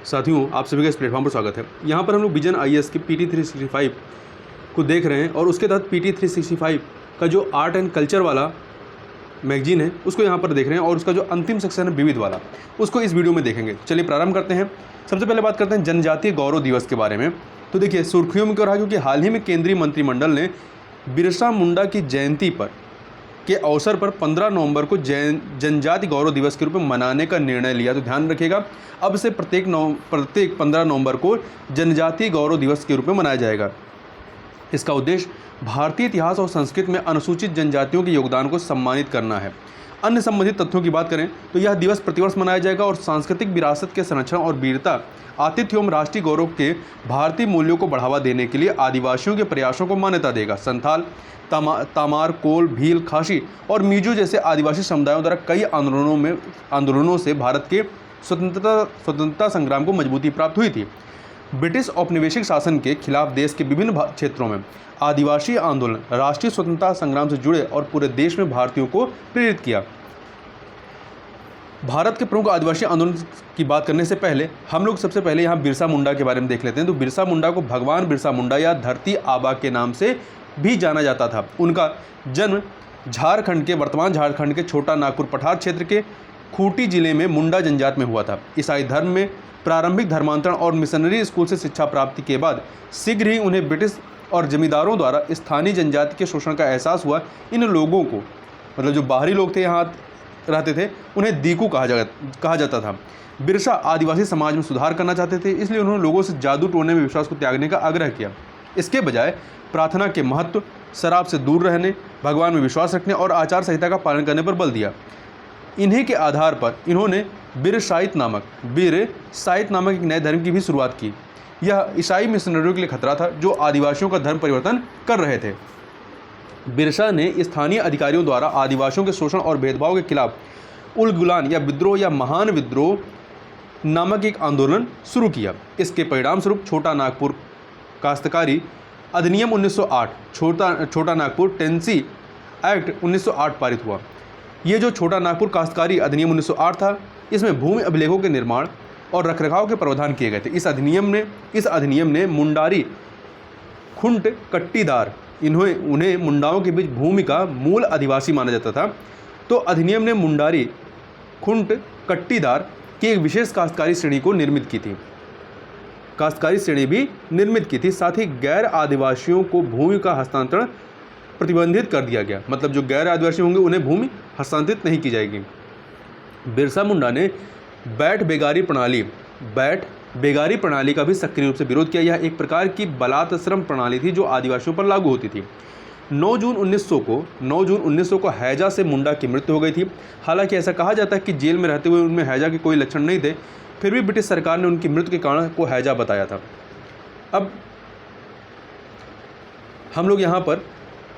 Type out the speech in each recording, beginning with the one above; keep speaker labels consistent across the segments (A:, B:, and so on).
A: साथियों, आप सभी का इस प्लेटफॉर्म पर स्वागत है। यहाँ पर हम लोग विजन आईएएस के पीटी 365 को देख रहे हैं और उसके तहत पीटी 365 का जो आर्ट एंड कल्चर वाला मैगजीन है उसको यहाँ पर देख रहे हैं और उसका जो अंतिम सेक्शन है विविध वाला, उसको इस वीडियो में देखेंगे। चलिए प्रारंभ करते हैं। सबसे पहले बात करते हैं जनजातीय गौरव दिवस के बारे में। तो देखिए, सुर्खियों में क्यों रहा, क्योंकि हाल ही में केंद्रीय मंत्रिमंडल ने बिरसा मुंडा की जयंती पर के अवसर पर 15 नवंबर को जनजातीय गौरव दिवस के रूप में मनाने का निर्णय लिया। तो ध्यान रखिएगा, अब से प्रत्येक 15 नवंबर को जनजातीय गौरव दिवस के रूप में मनाया जाएगा। इसका उद्देश्य भारतीय इतिहास और संस्कृति में अनुसूचित जनजातियों के योगदान को सम्मानित करना है। अन्य संबंधित तथ्यों की बात करें तो यह दिवस प्रतिवर्ष मनाया जाएगा और सांस्कृतिक विरासत के संरक्षण और वीरता, आतिथ्य एवं राष्ट्रीय गौरव के भारतीय मूल्यों को बढ़ावा देने के लिए आदिवासियों के प्रयासों को मान्यता देगा। संथाल, तामार, कोल, भील, खासी और मीजो जैसे आदिवासी समुदायों द्वारा कई आंदोलनों से भारत के स्वतंत्रता संग्राम को मजबूती प्राप्त हुई थी। ब्रिटिश औपनिवेशिक शासन के खिलाफ देश के विभिन्न क्षेत्रों में आदिवासी आंदोलन राष्ट्रीय स्वतंत्रता संग्राम से जुड़े और पूरे देश में भारतीयों को प्रेरित किया। भारत के प्रमुख आदिवासी आंदोलन की बात करने से पहले हम लोग सबसे पहले यहाँ बिरसा मुंडा के बारे में देख लेते हैं। तो बिरसा मुंडा को भगवान बिरसा मुंडा या धरती आबा के नाम से भी जाना जाता था। उनका जन्म वर्तमान झारखंड के छोटा नागपुर पठार क्षेत्र के खूंटी जिले में मुंडा जनजाति में हुआ था। ईसाई धर्म में प्रारंभिक धर्मांतरण और मिशनरी स्कूल से शिक्षा प्राप्ति के बाद शीघ्र ही उन्हें ब्रिटिश और जमींदारों द्वारा स्थानीय जनजाति के शोषण का एहसास हुआ। इन लोगों को, मतलब जो बाहरी लोग थे यहाँ रहते थे, उन्हें दीकू कहा जाता था। बिरसा आदिवासी समाज में सुधार करना चाहते थे, इसलिए उन्होंने लोगों से जादू टोने में विश्वास को त्यागने का आग्रह किया। इसके बजाय प्रार्थना के महत्व, शराब से दूर रहने, भगवान में विश्वास रखने और आचार संहिता का पालन करने पर बल दिया। इन्हीं के आधार पर इन्होंने वीर साहित नामक एक नए धर्म की भी शुरुआत की। यह ईसाई मिशनरियों के लिए खतरा था जो आदिवासियों का धर्म परिवर्तन कर रहे थे। बिरसा ने स्थानीय अधिकारियों द्वारा आदिवासियों के शोषण और भेदभाव के खिलाफ उलगुलान या विद्रोह या महान विद्रोह नामक एक आंदोलन शुरू किया। इसके परिणाम स्वरूप छोटा नागपुर काश्तकारी अधिनियम 1908, छोटा नागपुर टेनेसी एक्ट 1908 पारित हुआ। ये जो छोटा नागपुर काश्तकारी अधिनियम 1908 था, इसमें भूमि अभिलेखों के निर्माण और रखरखाव के प्रावधान किए गए थे। इस अधिनियम ने मुंडारी खुंट कट्टीदार, उन्हें मुंडाओं के बीच भूमि का मूल अधिवासी माना जाता था। तो अधिनियम ने मुंडारी खुंट कट्टीदार की एक विशेष काश्तकारी श्रेणी को निर्मित की थी। साथ ही गैर आदिवासियों को भूमि का हस्तांतरण प्रतिबंधित कर दिया गया। मतलब जो गैर आदिवासी होंगे उन्हें भूमि हस्तांतरित नहीं की जाएगी। बिरसा मुंडा ने बैठ बेगारी प्रणाली का भी सक्रिय रूप से विरोध किया। यह एक प्रकार की बलात्श्रम प्रणाली थी जो आदिवासियों पर लागू होती थी। 9 जून 1900 को हैजा से मुंडा की मृत्यु हो गई थी। हालांकि ऐसा कहा जाता है कि जेल में रहते हुए उनमें हैजा के कोई लक्षण नहीं थे, फिर भी ब्रिटिश सरकार ने उनकी मृत्यु के कारण को हैजा बताया था। अब हम लोग यहाँ पर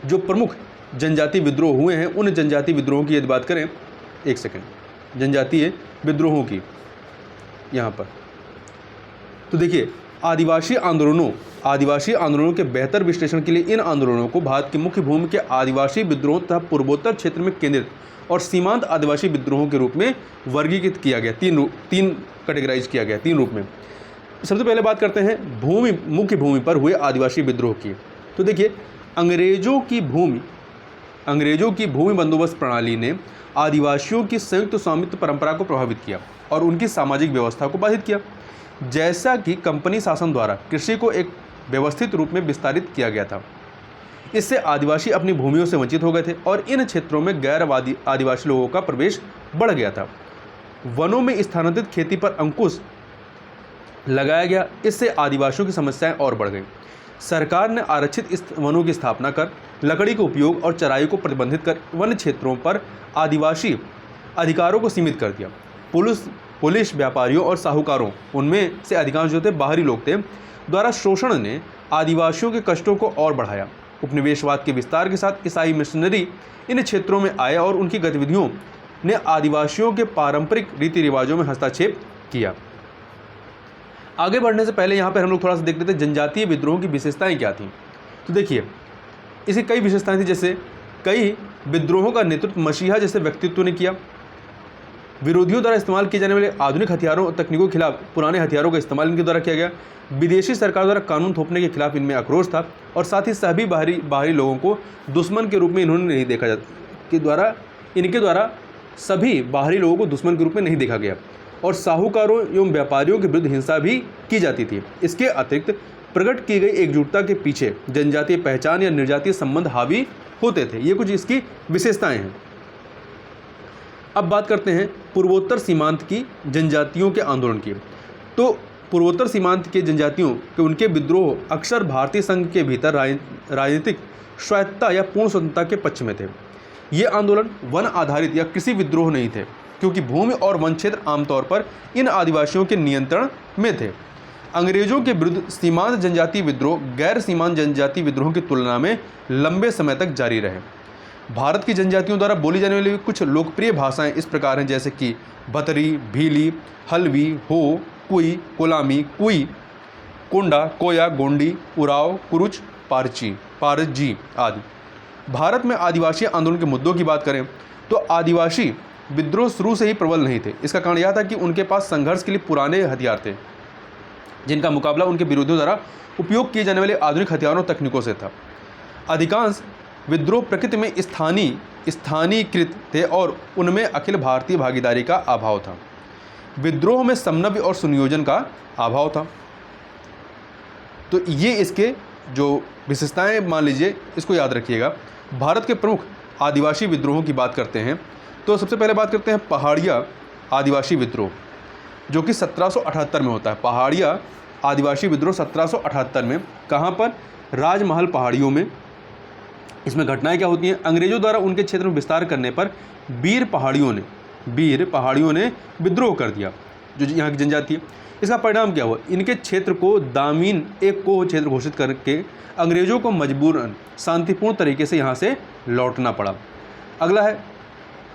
A: जो प्रमुख जनजातीय विद्रोह हुए हैं उन जनजातीय विद्रोहों की यदि बात करें, एक सेकंड, जनजातीय विद्रोहों की यहाँ पर, तो देखिए, आदिवासी आंदोलनों के बेहतर विश्लेषण के लिए इन आंदोलनों को भारत की मुख्य भूमि के आदिवासी विद्रोहों तथा पूर्वोत्तर क्षेत्र में केंद्रित और सीमांत आदिवासी विद्रोहों के रूप में वर्गीकृत किया गया। तीन कैटेगराइज किया गया, 3 रूप में। सबसे पहले बात करते हैं मुख्य भूमि पर हुए आदिवासी विद्रोह की। तो देखिए, अंग्रेजों की भूमि बंदोबस्त प्रणाली ने आदिवासियों की संयुक्त स्वामित्व परंपरा को प्रभावित किया और उनकी सामाजिक व्यवस्था को बाधित किया। जैसा कि कंपनी शासन द्वारा कृषि को एक व्यवस्थित रूप में विस्तारित किया गया था, इससे आदिवासी अपनी भूमियों से वंचित हो गए थे और इन क्षेत्रों में गैर आदिवासी लोगों का प्रवेश बढ़ गया था। वनों में स्थानांतरित खेती पर अंकुश लगाया गया, इससे आदिवासियों की समस्याएं और बढ़ गई। सरकार ने आरक्षित वनों की स्थापना कर लकड़ी के उपयोग और चराई को प्रतिबंधित कर वन क्षेत्रों पर आदिवासी अधिकारों को सीमित कर दिया। पुलिस व्यापारियों और साहूकारों, उनमें से अधिकांश जो थे बाहरी लोग थे, द्वारा शोषण ने आदिवासियों के कष्टों को और बढ़ाया। उपनिवेशवाद के विस्तार के साथ ईसाई मिशनरी इन क्षेत्रों में आए और उनकी गतिविधियों ने आदिवासियों के पारंपरिक रीति रिवाजों में हस्तक्षेप किया। आगे बढ़ने से पहले यहाँ पर हम लोग थोड़ा सा देख लेते हैं जनजातीय विद्रोह की विशेषताएं क्या थीं। तो देखिए, इसकी कई विशेषताएं थी, जैसे कई विद्रोहों का नेतृत्व मसीहा जैसे व्यक्तित्व ने किया। विरोधियों द्वारा इस्तेमाल किए जाने वाले आधुनिक हथियारों और तकनीकों के खिलाफ पुराने हथियारों का इस्तेमाल इनके द्वारा किया गया। विदेशी सरकार द्वारा कानून थोपने के खिलाफ इनमें आक्रोश था और साथ ही सभी बाहरी लोगों को दुश्मन के रूप में इन्होंने नहीं देखा जाता इनके द्वारा सभी बाहरी लोगों को दुश्मन के रूप में नहीं देखा गया और साहूकारों एवं व्यापारियों के विरुद्ध हिंसा भी की जाती थी। इसके अतिरिक्त प्रकट की गई एकजुटता के पीछे जनजातीय पहचान या निर्जातीय संबंध हावी होते थे। ये कुछ इसकी विशेषताएं हैं। अब बात करते हैं पूर्वोत्तर सीमांत की जनजातियों के आंदोलन की। तो पूर्वोत्तर सीमांत के जनजातियों के उनके विद्रोह अक्सर भारतीय संघ के भीतर राजनीतिक स्वायत्तता या पूर्ण स्वतंत्रता के पक्ष में थे। ये आंदोलन वन आधारित या कृषि विद्रोह नहीं थे, क्योंकि भूमि और वन क्षेत्र आमतौर पर इन आदिवासियों के नियंत्रण में थे। अंग्रेजों के विरुद्ध सीमांत जनजातीय विद्रोह गैर सीमांत जनजातीय विद्रोह की तुलना में लंबे समय तक जारी रहे। भारत की जनजातियों द्वारा बोली जाने वाली कुछ लोकप्रिय भाषाएं इस प्रकार हैं, जैसे कि भतरी, भीली, हल्वी, हो, कुई, कोलामी, कुई, कोंडा, कोया, गोंडी, उराव, कुरुच, पारजी आदि। भारत में आदिवासी आंदोलन के मुद्दों की बात करें तो आदिवासी विद्रोह शुरू से ही प्रबल नहीं थे। इसका कारण यह था कि उनके पास संघर्ष के लिए पुराने हथियार थे, जिनका मुकाबला उनके विरोधियों द्वारा उपयोग किए जाने वाले आधुनिक हथियारों और तकनीकों से था। अधिकांश विद्रोह प्रकृति में स्थानीयकृत थे और उनमें अखिल भारतीय भागीदारी का अभाव था। विद्रोह में समन्वय और सुनियोजन का अभाव था। तो ये इसके जो विशेषताएं मान लीजिए, इसको याद रखिएगा। भारत के प्रमुख आदिवासी विद्रोहों की बात करते हैं तो सबसे पहले बात करते हैं पहाड़िया आदिवासी विद्रोह, जो कि 1778 में होता है। पहाड़िया आदिवासी विद्रोह 1778 में कहाँ पर? राजमहल पहाड़ियों में। इसमें घटनाएं क्या होती हैं? अंग्रेजों द्वारा उनके क्षेत्र में विस्तार करने पर वीर पहाड़ियों ने विद्रोह कर दिया, जो यहाँ की जनजाति है। इसका परिणाम क्या हुआ? इनके क्षेत्र को दामीन एक कोह क्षेत्र घोषित करके अंग्रेजों को मजबूरन शांतिपूर्ण तरीके से यहाँ से लौटना पड़ा। अगला है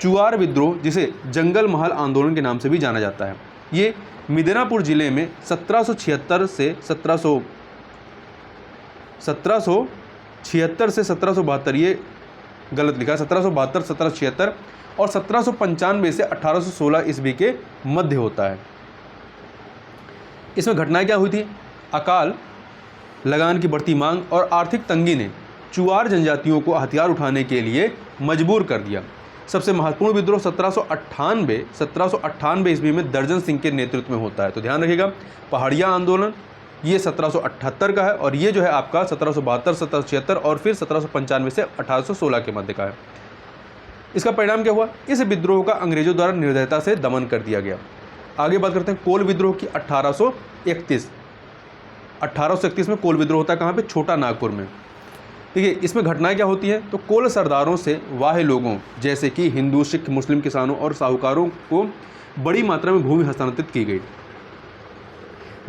A: चुआर विद्रोह, जिसे जंगल महल आंदोलन के नाम से भी जाना जाता है। ये मिदनापुर जिले में 1776 से 1772, ये गलत लिखा है, 1772, 1776 और 1795 से 1816 ईस्वी के मध्य होता है। इसमें घटनाएं क्या हुई थी? अकाल, लगान की बढ़ती मांग और आर्थिक तंगी ने चुआर जनजातियों को हथियार उठाने के लिए मजबूर कर दिया। सबसे महत्वपूर्ण विद्रोह 1798 ईस्वी में दर्जन सिंह के नेतृत्व में होता है। तो ध्यान रखिएगा, पहाड़िया आंदोलन ये 1778 का है और ये जो है आपका 1772, 1776 और फिर 1795 से 1816 के मध्य का है। इसका परिणाम क्या हुआ? इस विद्रोह का अंग्रेजों द्वारा निर्दयता से दमन कर दिया गया। आगे बात करते हैं कोल विद्रोह की। 1831 में कोल विद्रोह होता है। कहाँ पे? छोटा नागपुर में। देखिए, इसमें घटनाएं क्या होती हैं? तो कोल सरदारों से वाहे लोगों जैसे कि हिंदू, सिख, मुस्लिम किसानों और साहूकारों को बड़ी मात्रा में भूमि हस्तांतरित की गई।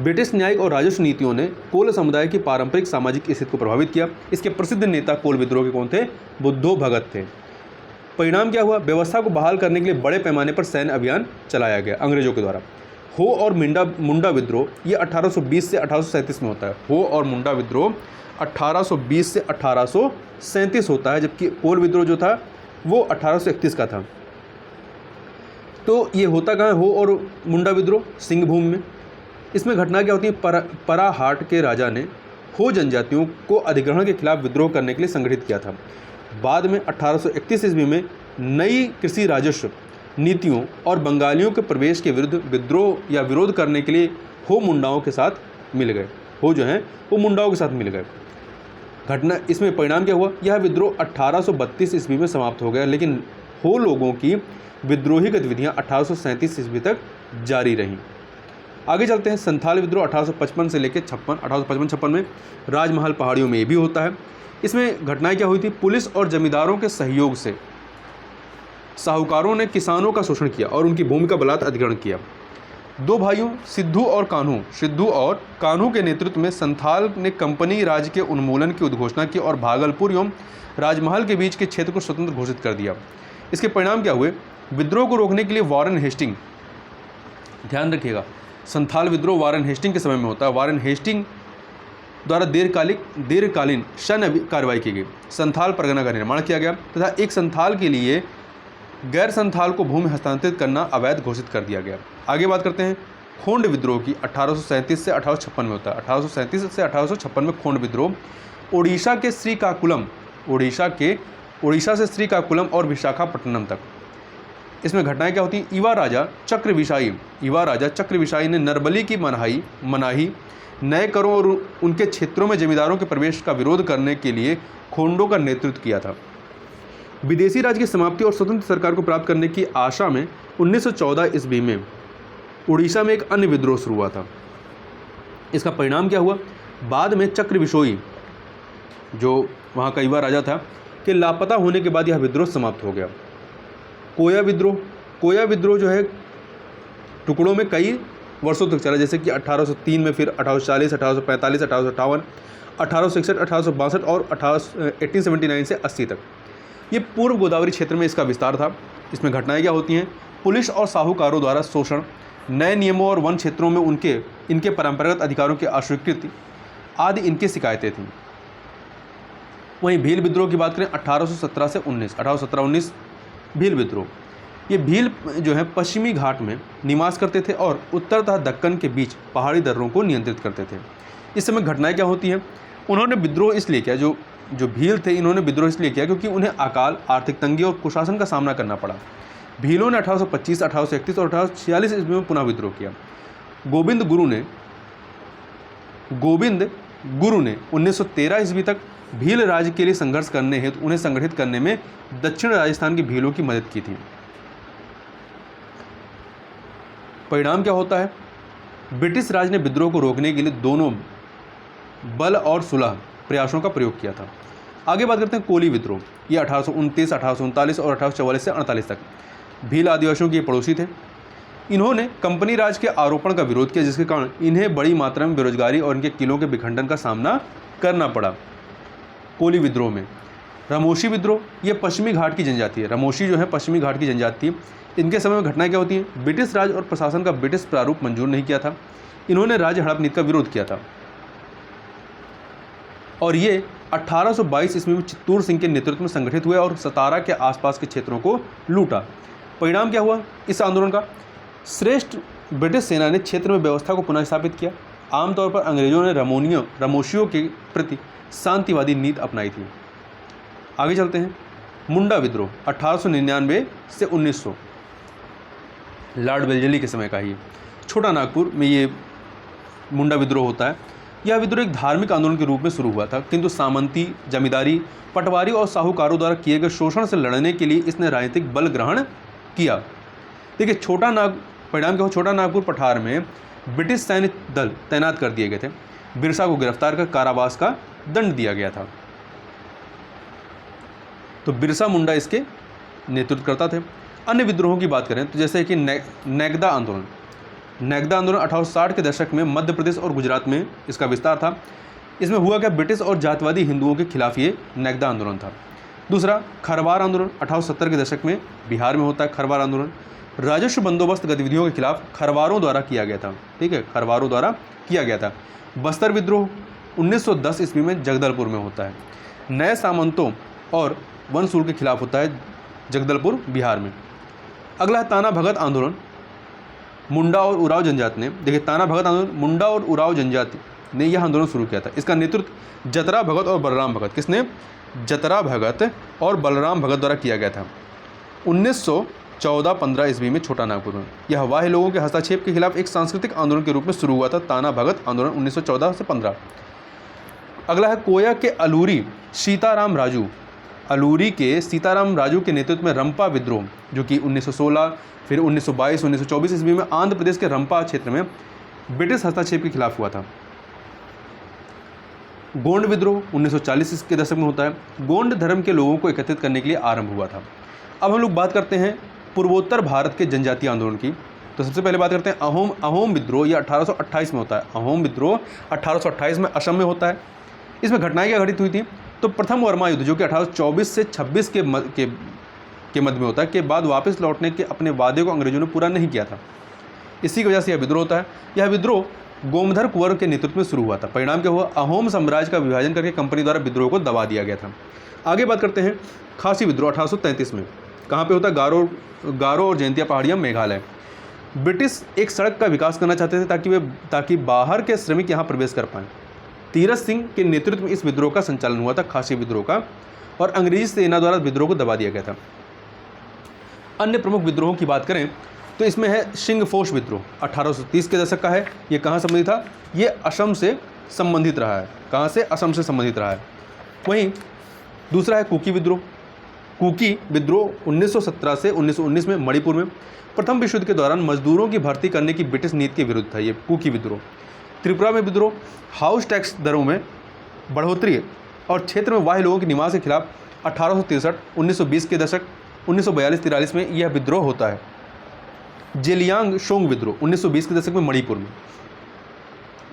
A: ब्रिटिश न्यायिक और राजस्व नीतियों ने कोल समुदाय की पारंपरिक सामाजिक स्थिति को प्रभावित किया। इसके प्रसिद्ध नेता कोल विद्रोह के कौन थे? बुद्धो भगत थे। परिणाम क्या हुआ? व्यवस्था को बहाल करने के लिए बड़े पैमाने पर सैन्य अभियान चलाया गया अंग्रेजों के द्वारा। हो और मुंडा विद्रोह ये 1820 से 1837 में होता है। हो और मुंडा विद्रोह 1820 से 1837 होता है, जबकि कोल विद्रोह जो था वो 1831 का था। तो ये होता कहाँ है? हो और मुंडा विद्रोह? सिंहभूम में। इसमें घटना क्या होती है? पराहाट के राजा ने हो जनजातियों को अधिग्रहण के खिलाफ विद्रोह करने के लिए संगठित किया था। बाद में 1831 ईस्वी में नई कृषि राजस्व नीतियों और बंगालियों के प्रवेश के विरुद्ध विद्रोह या विरोध करने के लिए हो मुंडाओं के साथ मिल गए। हो जो हैं वो मुंडाओं के साथ मिल गए। घटना इसमें परिणाम क्या हुआ? यह विद्रोह 1832 ईस्वी में समाप्त हो गया, लेकिन हो लोगों की विद्रोही गतिविधियां 1837 ईस्वी तक जारी रहीं। आगे चलते हैं। संथाल विद्रोह 1855 से लेकर 1855 में राजमहल पहाड़ियों में ये भी होता है। इसमें घटनाएं क्या हुई थी? पुलिस और जमींदारों के सहयोग से साहूकारों ने किसानों का शोषण किया और उनकी भूमि का बलात् अधिग्रहण किया। दो भाइयों सिद्धू और कान्हू के नेतृत्व में संथाल ने कंपनी राज के उन्मूलन की उद्घोषणा की और भागलपुर एवं राजमहल के बीच के क्षेत्र को स्वतंत्र घोषित कर दिया। इसके परिणाम क्या हुए? विद्रोह को रोकने के लिए वारेन हेस्टिंग, ध्यान रखिएगा, संथाल विद्रोह वारेन हेस्टिंग के समय में होता है। वारेन हेस्टिंग द्वारा दीर्घकालीन सैन्य कार्रवाई की गई। संथाल परगना का निर्माण किया गया तथा एक संथाल के लिए गैर संथाल को भूमि हस्तांतरित करना अवैध घोषित कर दिया गया। आगे बात करते हैं खोंड विद्रोह की। 1837 से 1856 में होता है। 1837 से 1856 में खोंड विद्रोह ओडिशा के श्रीकाकुलम, ओडिशा से श्रीकाकुलम और विशाखापट्टनम तक। इसमें घटनाएं क्या होती हैं? ईवा राजा चक्रविशाई ने नरबली की मनाही, नए करों और उनके क्षेत्रों में जमींदारों के प्रवेश का विरोध करने के लिए खोंडों का नेतृत्व किया था। विदेशी राज की समाप्ति और स्वतंत्र सरकार को प्राप्त करने की आशा में 1914 ईस्वी में उड़ीसा में एक अन्य विद्रोह शुरू हुआ था। इसका परिणाम क्या हुआ? बाद में चक्रविशोई, जो वहाँ का युवा राजा था, के लापता होने के बाद यह विद्रोह समाप्त हो गया। कोया विद्रोह जो है टुकड़ों में कई वर्षों तक चला, जैसे कि 1803 में, फिर 1840, 1845, 1858, 1861, 1862 और 1879 से 80 तक। ये पूर्व गोदावरी क्षेत्र में इसका विस्तार था। इसमें घटनाएं क्या होती हैं? पुलिस और साहूकारों द्वारा शोषण, नए नियमों और वन क्षेत्रों में इनके परंपरागत अधिकारों की अस्वीकृति आदि इनकी शिकायतें थीं। वहीं भील विद्रोह की बात करें 1817 से 1819 भील विद्रोह। ये भील जो है पश्चिमी घाट में निवास करते थे और उत्तर तथा दक्कन के बीच पहाड़ी दर्रों को नियंत्रित करते थे। इस समय घटनाएं क्या होती हैं? उन्होंने विद्रोह इसलिए किया, जो भील थे इन्होंने विद्रोह इसलिए किया क्योंकि उन्हें अकाल, आर्थिक तंगी और कुशासन का सामना करना पड़ा। भीलों ने 1825, 1831 और 1846 ईस्वी में पुनः विद्रोह किया। गोविंद गुरु ने 1913 ईस्वी तक भील राज्य के लिए संघर्ष करने हेतु उन्हें संगठित करने में दक्षिण राजस्थान के भीलों की मदद की थी। परिणाम क्या होता है? ब्रिटिश राज ने विद्रोह को रोकने के लिए दोनों बल और सुलह प्रयासों का प्रयोग किया था। आगे बात करते हैं कोली विद्रोह। ये 1829, 1839 और 1844 से 48 तक भील आदिवासियों के पड़ोसी थे। इन्होंने कंपनी राज के आरोपण का विरोध किया, जिसके कारण इन्हें बड़ी मात्रा में बेरोजगारी और इनके किलों के विखंडन का सामना करना पड़ा। कोली विद्रोह में रामोशी विद्रोह, ये पश्चिमी घाट की जनजाति है। रामोशी जो है पश्चिमी घाट की जनजाति है। इनके समय में घटनाएं क्या होती हैं? ब्रिटिश राज और प्रशासन का ब्रिटिश प्रारूप मंजूर नहीं किया था। इन्होंने राज्य हड़प नीति का विरोध किया था और ये 1822 ईस्वी में चित्तूर सिंह के नेतृत्व में संगठित हुए और सतारा के आसपास के क्षेत्रों को लूटा। परिणाम क्या हुआ इस आंदोलन का? श्रेष्ठ ब्रिटिश सेना ने क्षेत्र में व्यवस्था को पुनः स्थापित किया। आमतौर पर अंग्रेजों ने रामोशियों के प्रति शांतिवादी नीति अपनाई थी। आगे चलते हैं। मुंडा विद्रोह 1899 से 1900, लॉर्ड वेल्लेस्ली के समय का ही। छोटा नागपुर में ये मुंडा विद्रोह होता है। यह विद्रोह एक धार्मिक आंदोलन के रूप में शुरू हुआ था, किंतु सामंती, जमींदारी, पटवारी और साहूकारों द्वारा किए गए शोषण से लड़ने के लिए इसने राजनीतिक बल ग्रहण किया। देखिए परिणाम क्या हो? छोटा नागपुर पठार में ब्रिटिश सैन्य दल तैनात कर दिए गए थे। बिरसा को गिरफ्तार कर कारावास का दंड दिया गया था। तो बिरसा मुंडा इसके नेतृत्व करता थे। अन्य विद्रोहों की बात करें तो जैसे कि नेगदा आंदोलन 1860 के दशक में मध्य प्रदेश और गुजरात में इसका विस्तार था। इसमें हुआ क्या? ब्रिटिश और जातिवादी हिंदुओं के खिलाफ ये नेगदा आंदोलन था। दूसरा खरवार आंदोलन 1870 के दशक में बिहार में होता है। खरवार आंदोलन राजस्व बंदोबस्त गतिविधियों के खिलाफ खरवारों द्वारा किया गया था। ठीक है, खरवारों द्वारा किया गया था। बस्तर विद्रोह 1910 ईस्वी में जगदलपुर में होता है। नए सामंतों और वनसूल के खिलाफ होता है जगदलपुर, बिहार में। अगला है ताना भगत आंदोलन। मुंडा और उराव जनजाति ने, देखिए ताना भगत आंदोलन, मुंडा और उराव जनजाति ने यह आंदोलन शुरू किया था। इसका नेतृत्व जतरा भगत और बलराम भगत, किसने? जतरा भगत और बलराम भगत द्वारा किया गया था 1914-15 ईस्वी में छोटा नागपुर में। यह वाह्य लोगों के हस्तक्षेप के खिलाफ एक सांस्कृतिक आंदोलन के रूप में शुरू हुआ था। ताना भगत आंदोलन 1914 से 15। अगला है कोया के अलूरी सीताराम राजू के नेतृत्व में रंपा विद्रोह, जो कि 1916 फिर 1922 1924 ईस्वी में आंध्र प्रदेश के रंपा क्षेत्र में ब्रिटिश हस्तक्षेप के खिलाफ हुआ था। गोंड विद्रोह 1940 के दशक में होता है। गोंड धर्म के लोगों को एकत्रित करने के लिए आरंभ हुआ था। अब हम लोग बात करते हैं पूर्वोत्तर भारत के जनजातीय आंदोलन की। तो सबसे पहले बात करते हैं अहोम विद्रोह। यह 1828 में होता है। अहोम विद्रोह 1828 में असम में होता है। इसमें घटनाएं क्या घटित हुई थी? तो प्रथम वर्मा युद्ध, जो कि 1824 से 26 के मध्य में होता है, के बाद वापस लौटने के अपने वादे को अंग्रेजों ने पूरा नहीं किया था। इसी की वजह से यह विद्रोह होता है। यह विद्रोह गोमधर कुंवर के नेतृत्व में शुरू हुआ था। परिणाम क्या हुआ? अहोम साम्राज्य का विभाजन करके कंपनी द्वारा विद्रोह को दबा दिया गया था। आगे बात करते हैं खासी विद्रोह 1833 में। कहाँ पे होता है? गारो और जयंतिया पहाड़ियाँ, मेघालय। ब्रिटिश एक सड़क का विकास करना चाहते थे ताकि बाहर के श्रमिक यहाँ प्रवेश कर पाएँ। तीरथ सिंह के नेतृत्व में इस विद्रोह का संचालन हुआ था, खासी विद्रोह का, और अंग्रेजी सेना द्वारा विद्रोह को दबा दिया गया था। अन्य प्रमुख विद्रोहों की बात करें तो इसमें है सिंगफोर्स विद्रोह, 1830 के दशक का है। ये कहाँ संबंधित था? ये असम से संबंधित रहा है। कहाँ से? असम से संबंधित रहा है। वहीं दूसरा है कुकी विद्रोह। कुकी विद्रोह 1917 से 1919 में मणिपुर में। प्रथम विश्व युद्ध के दौरान मजदूरों की भर्ती करने की ब्रिटिश नीति के विरुद्ध था ये कुकी विद्रोह। त्रिपुरा में विद्रोह, हाउस टैक्स दरों में बढ़ोतरी और क्षेत्र में वाह्य लोगों के निवास के खिलाफ 1863, 1920 के दशक, 1942-43 में यह विद्रोह होता है। जेलियांग शोंग विद्रोह 1920 के दशक में मणिपुर में।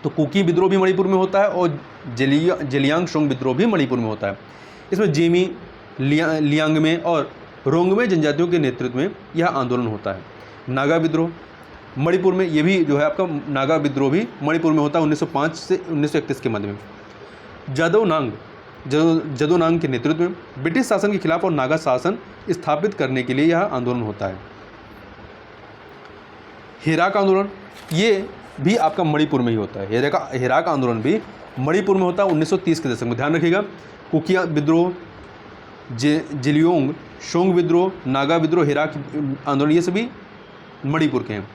A: तो कुकी विद्रोह भी मणिपुर में होता है और जेलियांग शोंग विद्रोह भी मणिपुर में होता है। इसमें जेमी, लियांगमे और रोंगमे जनजातियों के नेतृत्व में यह आंदोलन होता है। नागा विद्रोह मणिपुर में, ये भी जो है आपका नागा विद्रोह भी मणिपुर में होता है 1905 से 1931 के मध्य में। जदोनांग के नेतृत्व में ब्रिटिश शासन के खिलाफ और नागा शासन स्थापित करने के लिए यह आंदोलन होता है। हेराक आंदोलन, ये भी आपका मणिपुर में ही होता है। हेराक आंदोलन भी मणिपुर में होता है 1930 के दशक में। ध्यान रखिएगा, कुकिया विद्रोह, जेलियांग शोंग विद्रोह, नागा विद्रोह, हेराक आंदोलन, ये सभी मणिपुर के हैं।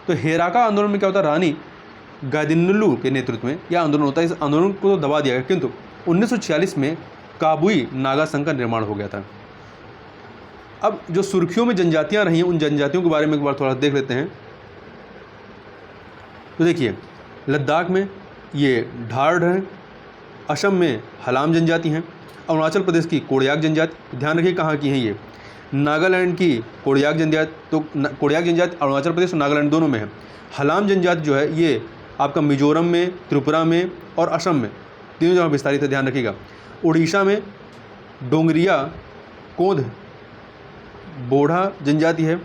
A: तो हेराका आंदोलन में क्या होता है? रानी गादिन्नुलू के नेतृत्व में यह आंदोलन होता है। इस आंदोलन को दबा दिया गया, किंतु 1946 में काबुई नागा संघ का निर्माण हो गया था। अब जो सुर्खियों में जनजातियां रही हैं, उन जनजातियों के बारे में एक बार थोड़ा देख लेते हैं। तो देखिए, लद्दाख में ये ढार्ड हैं, असम में हलाम जनजाति हैं, अरुणाचल प्रदेश की कोड़याक जनजाति, ध्यान रखिए कहाँ की हैं ये, नागालैंड की कोड़याक जनजाति। तो कोड़याक जनजाति अरुणाचल प्रदेश और नागालैंड दोनों में है। हलाम जनजाति जो है ये आपका मिजोरम में, त्रिपुरा में और असम में तीनों जगह विस्तारित है, ध्यान रखिएगा। उड़ीसा में डोंगरिया कोंध बोढ़ा जनजाति है।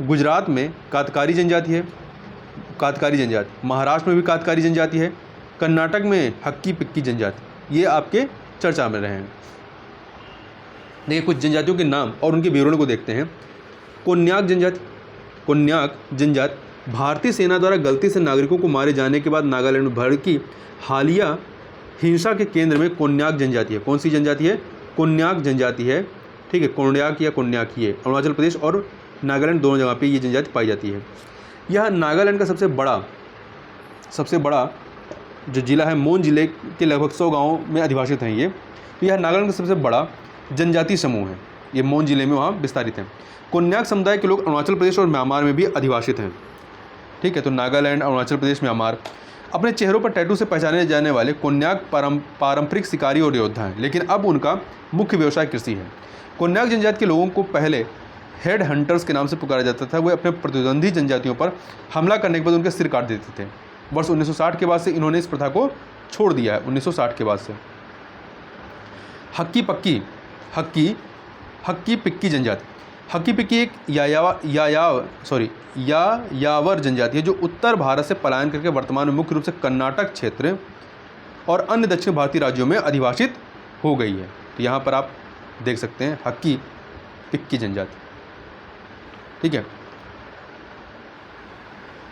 A: गुजरात में कातकारी जनजाति है, कातकारी जनजाति। महाराष्ट्र में भी कातकारी जनजाति है। कर्नाटक में हक्की पिक्की जनजाति। ये आपके चर्चा में रहे हैं। देखिए, कुछ जनजातियों के नाम और उनके विवरण को देखते हैं। कोन्याक जनजाति। कोन्याक जनजाति भारतीय सेना द्वारा गलती से नागरिकों को मारे जाने के बाद नागालैंड में भड़की हालिया हिंसा के केंद्र में कोन्याक जनजाति है। कौन सी जनजाति है? कोन्याक जनजाति है, ठीक है। कोन्याक या कोन्याकी है। अरुणाचल प्रदेश और नागालैंड दोनों जगह पे ये जनजाति पाई जाती है। यह नागालैंड का सबसे बड़ा जो जिला है, मोन जिले के लगभग 100 गाँव में अधिवासित हैं ये। तो यह नागालैंड का सबसे बड़ा जनजाति समूह है। ये मोन जिले में वहाँ विस्तारित हैं। कोन्याक समुदाय के लोग अरुणाचल प्रदेश और म्यांमार में भी अधिवासित हैं, ठीक है। तो नागालैंड, अरुणाचल प्रदेश, म्यांमार। अपने चेहरों पर टैटू से पहचाने जाने वाले कोन्याक पारंपरिक शिकारी और योद्धा हैं, लेकिन अब उनका मुख्य व्यवसाय कृषि है। कोन्याक जनजाति के लोगों को पहले हेड हंटर्स के नाम से पुकारा जाता था। वे अपने प्रतिद्वंदी जनजातियों पर हमला करने के बाद उनके सिर काट देते थे। वर्ष 1960 के बाद से इन्होंने इस प्रथा को छोड़ दिया है। 1960 के बाद से हक्की पिक्की जनजाति। हक्की पिक्की एक यायावर जनजाति है जो उत्तर भारत से पलायन करके वर्तमान में मुख्य रूप से कर्नाटक क्षेत्र और अन्य दक्षिण भारतीय राज्यों में अधिवासित हो गई है। तो यहाँ पर आप देख सकते हैं हक्की पिक्की जनजाति, ठीक है।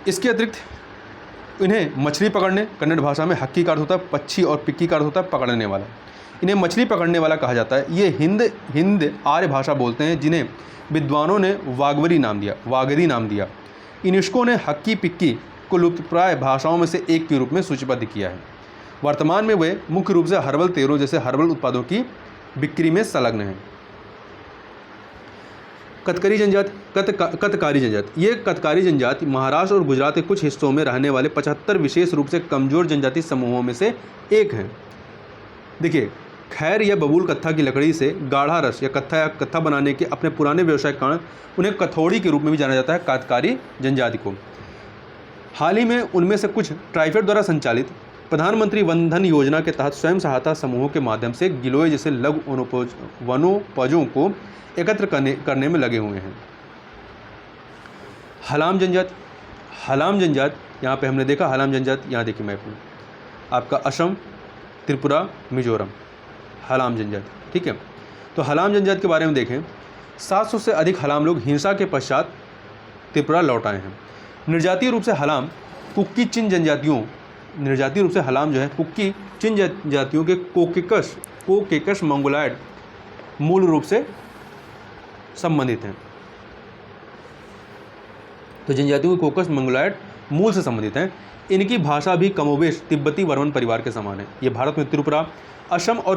A: इसके अतिरिक्त इन्हें मछली पकड़ने, कन्नड़ भाषा में हक्की का अर्थ होता है पक्षी और पिक्की का अर्थ होता है पकड़ने वाला। इन्हें मछली पकड़ने वाला कहा जाता है। ये हिंद आर्य भाषा बोलते हैं, जिन्हें विद्वानों ने वागरी नाम दिया। यूनेस्को ने हक्की पिक्की को लुप्तप्राय भाषाओं में से एक के रूप में सूचीबद्ध किया है। वर्तमान में वे मुख्य रूप से हर्बल तेलों जैसे हर्बल उत्पादों की बिक्री में संलग्न हैं। कतकारी जनजाति। ये कतकारी जनजाति महाराष्ट्र और गुजरात के कुछ हिस्सों में रहने वाले 75 विशेष रूप से कमजोर जनजाति समूहों में से एक हैं। देखिए, खैर या बबूल कत्था की लकड़ी से गाढ़ा रस या कत्था बनाने के अपने पुराने व्यवसाय के कारण उन्हें कथौड़ी के रूप में भी जाना जाता है, कातकारी जनजाति को। हाल ही में उनमें से कुछ ट्राइफेड द्वारा संचालित प्रधानमंत्री वन धन योजना के तहत स्वयं सहायता समूहों के माध्यम से गिलोय जैसे लघु वनोपजों को एकत्र करने में लगे हुए हैं। हलाम जनजाति यहाँ पे हमने देखा। हलाम जनजाति यहाँ देखिए मैप में आपका असम, त्रिपुरा, मिजोरम, हलाम जनजाति, ठीक है। तो हलाम जनजाति के बारे में देखें 700 से अधिक हलाम लोग हिंसा के पश्चात त्रिपुरा लौट आए हैं। निर्जातीय रूप से हलाम कुक्की चिन जनजातियों, निर्जातीय रूप से हलाम जो है कुक्की चिन जनजातियों के कोकेकस मंगोलायड मूल रूप से संबंधित हैं। तो जनजातियों के कोकस मंगोलायड मूल से संबंधित हैं। इनकी भाषा भी कमोबेश तिब्बती वर्मन परिवार के समान है। ये भारत में त्रिपुरा, असम और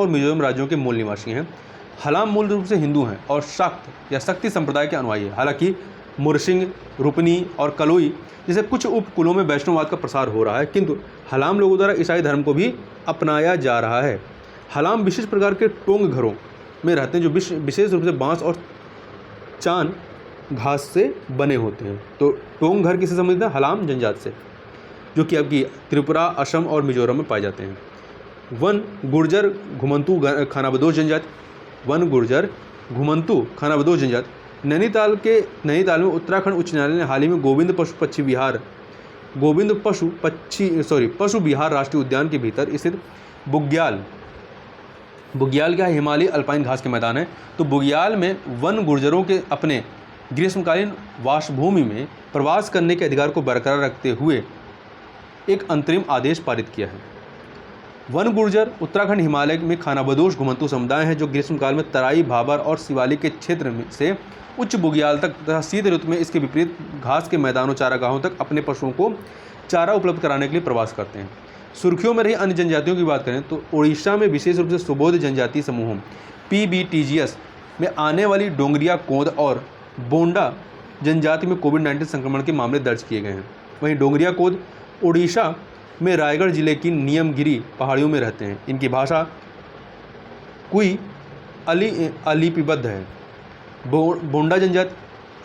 A: मिजोरम राज्यों के मूल निवासी हैं। हलाम मूल रूप से हिंदू हैं और शाक्त या शक्ति संप्रदाय के अनुयायी है। हालांकि मुरसिंग, रुपनी और कलोई जैसे कुछ उपकुलों में वैष्णववाद का प्रसार हो रहा है, किंतु हलाम लोगों द्वारा ईसाई धर्म को भी अपनाया जा रहा है। हलाम विशेष प्रकार के टोंग घरों में रहते हैं जो विशेष रूप से बांस और चान घास से बने होते हैं। तो टोंग घर किससे संबंधित है? हलाम जनजात से, जो कि आपकी त्रिपुरा, असम और मिजोरम में पाए जाते हैं। वन गुर्जर घुमंतू खानाबदोश जनजाति नैनीताल में उत्तराखंड उच्च न्यायालय ने हाल ही में गोविंद पशु विहार राष्ट्रीय उद्यान के भीतर स्थित बुग्याल क्या है? हिमालयी अल्पाइन घास के मैदान है। तो बुग्याल में वन गुर्जरों के अपने ग्रीष्मकालीन वासभूमि में प्रवास करने के अधिकार को बरकरार रखते हुए एक अंतरिम आदेश पारित किया है। वन गुर्जर उत्तराखंड हिमालय में खानाबदोश घुमंतू समुदाय हैं जो ग्रीष्मकाल में तराई, भाबर और शिवालिक के क्षेत्र में से उच्च बुग्याल तक तथा शीत ऋतु में इसके विपरीत घास के मैदानों, चारागाहों तक अपने पशुओं को चारा उपलब्ध कराने के लिए प्रवास करते हैं। सुर्खियों में रही अन्य जनजातियों की बात करें तो उड़ीसा में विशेष रूप से सुबोध जनजाति समूहों PBTGS में आने वाली डोंगरिया कोंद और बोंडा जनजाति में कोविड-19 संक्रमण के मामले दर्ज किए गए हैं। वहीं डोंगरिया कोंद उड़ीसा में रायगढ़ जिले की नियमगिरी पहाड़ियों में रहते हैं। इनकी भाषा कुई अलिपिबद्ध है। बोंडा जनजाति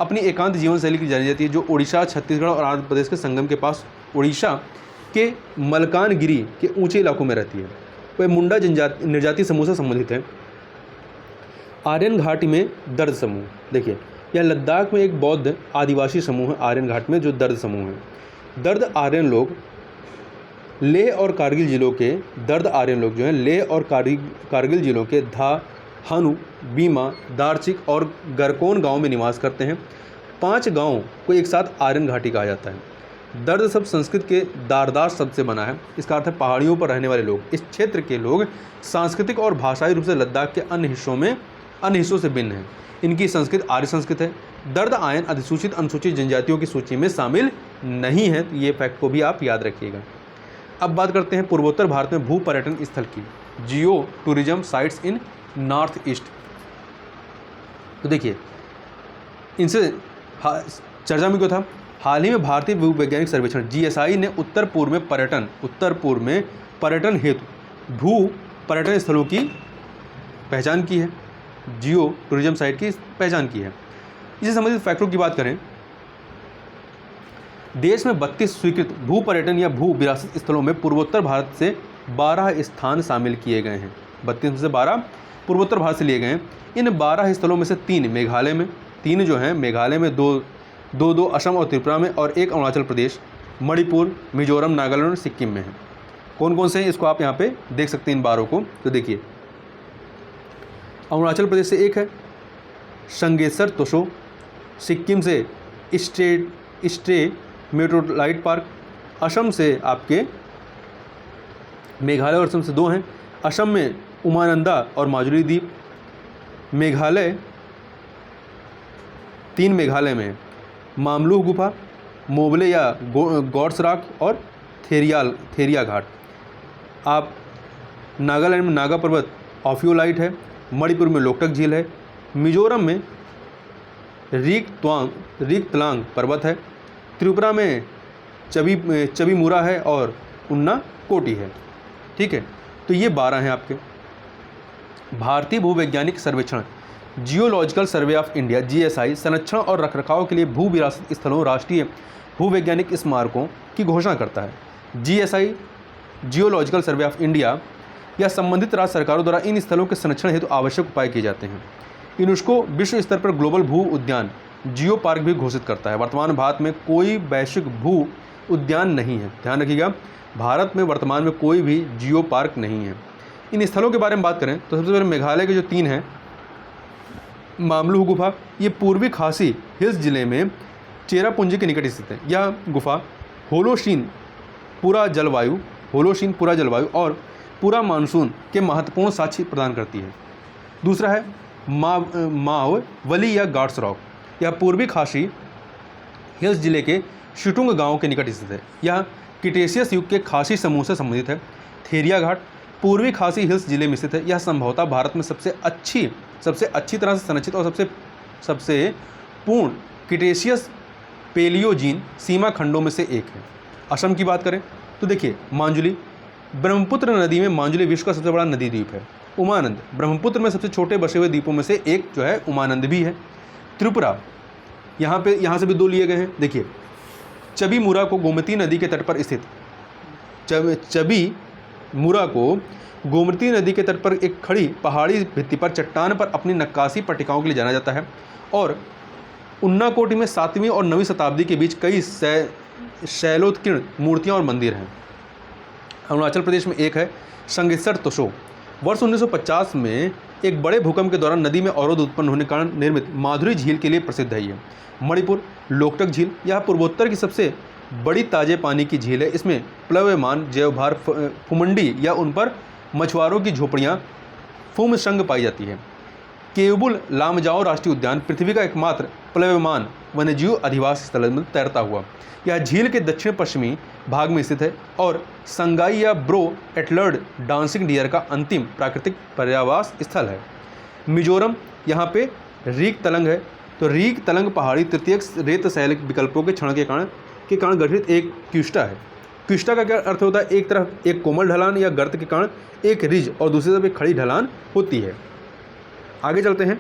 A: अपनी एकांत जीवन शैली की जानी जाती है जो उड़ीसा, छत्तीसगढ़ और आंध्र प्रदेश के संगम के पास उड़ीसा के मलकानगिरी के ऊंचे इलाकों में रहती है। वह मुंडा निर्जाति समूह से संबंधित है। आर्यन घाटी में दर्द समूह, देखिए यह लद्दाख में एक बौद्ध आदिवासी समूह है। आर्यन घाट में जो दर्द समूह है, दर्द आर्यन लोग लेह और कारगिल जिलों के कारगिल जिलों के धा, हनु, बीमा, दारचिक और गरकोन गांव में निवास करते हैं। 5 गांवों को एक साथ आर्यन घाटी कहा जाता है। दर्द शब्द संस्कृत के दारदार शब्द से बना है। इसका अर्थ है पहाड़ियों पर रहने वाले लोग। इस क्षेत्र के लोग सांस्कृतिक और भाषाई रूप से लद्दाख के अन्य हिस्सों से भिन्न हैं। इनकी संस्कृत आर्य संस्कृत है। दर्द आयन अधिसूचित अनुसूचित जनजातियों की सूची में शामिल नहीं है। तो ये फैक्ट को भी आप याद रखिएगा। अब बात करते हैं पूर्वोत्तर भारत में भू पर्यटन स्थल की, geo tourism sites in North East. तो देखिए इनसे चर्चा में क्यों था? हाल ही में भारतीय भूवैज्ञानिक सर्वेक्षण GSI ने उत्तर पूर्व में पर्यटन हेतु भू पर्यटन स्थलों की पहचान की है, जियो टूरिज्म साइट की पहचान की है। इससे संबंधित फैक्टरों की बात करें, देश में 32 स्वीकृत भू पर्यटन या भू विरासत स्थलों में पूर्वोत्तर भारत से 12 स्थान शामिल किए गए हैं। 32 में से 12 पूर्वोत्तर भारत से लिए गए हैं। इन 12 स्थलों में से 3 मेघालय में, 3 जो हैं मेघालय में, 2 असम और त्रिपुरा में और 1 अरुणाचल प्रदेश, मणिपुर, मिजोरम, नागालैंड और सिक्किम में हैं। कौन कौन से हैं इसको आप यहाँ पे देख सकते हैं इन 12 को। तो देखिए अरुणाचल प्रदेश से 1 है संगेसर तोशो, सिक्किम से स्टे मेट्रोलाइट पार्क, असम से आपके मेघालय और असम से 2 हैं। असम में उमानंदा और माजुली द्वीप, मेघालय 3 मेघालय में मामलू गुफा, मोबले या गॉड्स रॉक और थेरिया घाट। आप नागालैंड में नागा पर्वत ऑफियोलाइट है, मणिपुर में लोकटक झील है, मिजोरम में रीकतलांग पर्वत है, त्रिपुरा में चबीमुरा है और उन्ना कोटी है। ठीक है, तो ये 12 हैं आपके। भारतीय भूवैज्ञानिक सर्वेक्षण geological survey of India GSI संरक्षण और रखरखाव के लिए भू विरासत स्थलों, राष्ट्रीय भूवैज्ञानिक स्मारकों की घोषणा करता है। GSI geological survey of India या संबंधित राज्य सरकारों द्वारा इन स्थलों के संरक्षण हेतु आवश्यक उपाय किए जाते हैं। यूनेस्को विश्व स्तर पर ग्लोबल भू उद्यान जियो पार्क भी घोषित करता है। वर्तमान भारत में कोई वैश्विक भू उद्यान नहीं है। ध्यान रखिएगा, भारत में वर्तमान में कोई भी जियो पार्क नहीं है। इन स्थलों के बारे में बात करें तो सबसे पहले मेघालय के जो 3 हैं, मामलूह गुफा, ये पूर्वी खासी हिल्स जिले में चेरापूंजी के निकट स्थित है। यह गुफा होलोशीन पूरा जलवायु और पूरा मानसून के महत्वपूर्ण साक्ष्य प्रदान करती है। दूसरा है मावली या गार्ड्स रॉक, यह पूर्वी खासी हिल्स जिले के शिटुंग गांव के निकट स्थित है। यह क्रिटेशियस युग के खासी समूह से संबंधित है। थेरिया घाट पूर्वी खासी हिल्स जिले में स्थित है। यह संभवतः भारत में सबसे अच्छी तरह से संरचित और सबसे पूर्ण क्रिटेशियस पेलियोजीन सीमा खंडों में से एक है। असम की बात करें तो देखिए, मांजुली, ब्रह्मपुत्र नदी में मांजुली विश्व का सबसे बड़ा नदी द्वीप है। उमानंद ब्रह्मपुत्र में सबसे छोटे बसे हुए द्वीपों में से एक जो है उमानंद भी है। त्रिपुरा, यहाँ से भी 2 लिए गए हैं। देखिए, चबी मुरा को गोमती नदी के तट पर स्थित चबी मुरा को गोमती नदी के तट पर एक खड़ी पहाड़ी भित्ति पर चट्टान पर अपनी नक्काशी पट्टिकाओं के लिए जाना जाता है। और उन्नाकोटी में 7वीं और 9वीं शताब्दी के बीच कई शैलोत्कीर्ण मूर्तियां और मंदिर हैं। अरुणाचल प्रदेश में एक है संगीतसर तोशो। वर्ष 1950 में एक बड़े भूकंप के दौरान नदी में अवरोध उत्पन्न होने के कारण निर्मित माधुरी झील के लिए प्रसिद्ध है। ये मणिपुर लोकटक झील, यह पूर्वोत्तर की सबसे बड़ी ताजे पानी की झील है। इसमें प्लवमान जैवभार फुमंडी या उन पर मछुआरों की झोपड़ियाँ फुमशंग पाई जाती है। केवुल लामजाओ राष्ट्रीय उद्यान पृथ्वी का एकमात्र प्लवमान वन्यजीव अधिवास स्थल में तैरता हुआ। यह झील के दक्षिण पश्चिमी भाग में स्थित है और संगाई या ब्रो एटलर्ड डांसिंग डियर का अंतिम प्राकृतिक पर्यावास स्थल है। मिजोरम, यहाँ पे रीक तलंग है। तो रीक तलंग पहाड़ी तृतीयक रेत शैल विकल्पों के क्षण के कारण गठित एक क्यूस्टा है। क्यूस्टा का क्या अर्थ होता है? एक तरफ एक कोमल ढलान या गर्त के कारण एक रिज और दूसरी तरफ एक खड़ी ढलान होती है। आगे चलते हैं,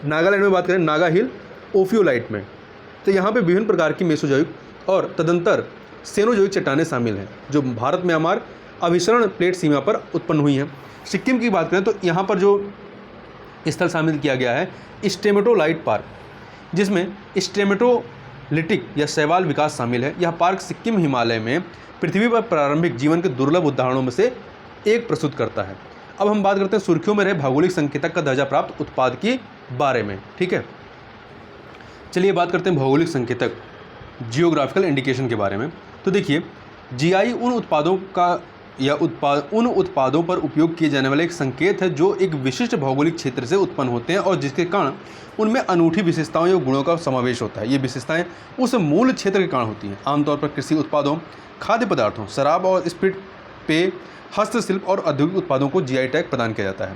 A: नागालैंड में बात करें, नागा हिल ओफियोलाइट में, तो यहाँ पे विभिन्न प्रकार की मेसोजोइक और तदंतर सेनोजोइक चट्टानें शामिल हैं जो भारत में हमार अभिसरण प्लेट सीमा पर उत्पन्न हुई हैं। सिक्किम की बात करें तो यहाँ पर जो स्थल शामिल किया गया है स्टेमेटोलाइट पार्क, जिसमें स्टेमेटोलिटिक या शैवाल विकास शामिल है। यह पार्क सिक्किम हिमालय में पृथ्वी पर प्रारंभिक जीवन के दुर्लभ उदाहरणों में से एक प्रस्तुत करता है। अब हम बात करते हैं सुर्खियों में रहे भौगोलिक संकेतक का दर्जा प्राप्त उत्पाद के बारे में। ठीक है, चलिए बात करते हैं भौगोलिक संकेतक जियोग्राफिकल इंडिकेशन के बारे में। तो देखिए, जीआई उन उत्पादों का या उन उत्पादों पर उपयोग किए जाने वाले एक संकेत है जो एक विशिष्ट भौगोलिक क्षेत्र से उत्पन्न होते हैं और जिसके कारण उनमें अनूठी विशेषताओं या गुणों का समावेश होता है। ये विशेषताएं उस मूल क्षेत्र के कारण होती हैं। आमतौर पर कृषि उत्पादों, खाद्य पदार्थों, शराब और स्पिरिट पेय, हस्तशिल्प और औद्योगिक उत्पादों को जीआई टैग प्रदान किया जाता है।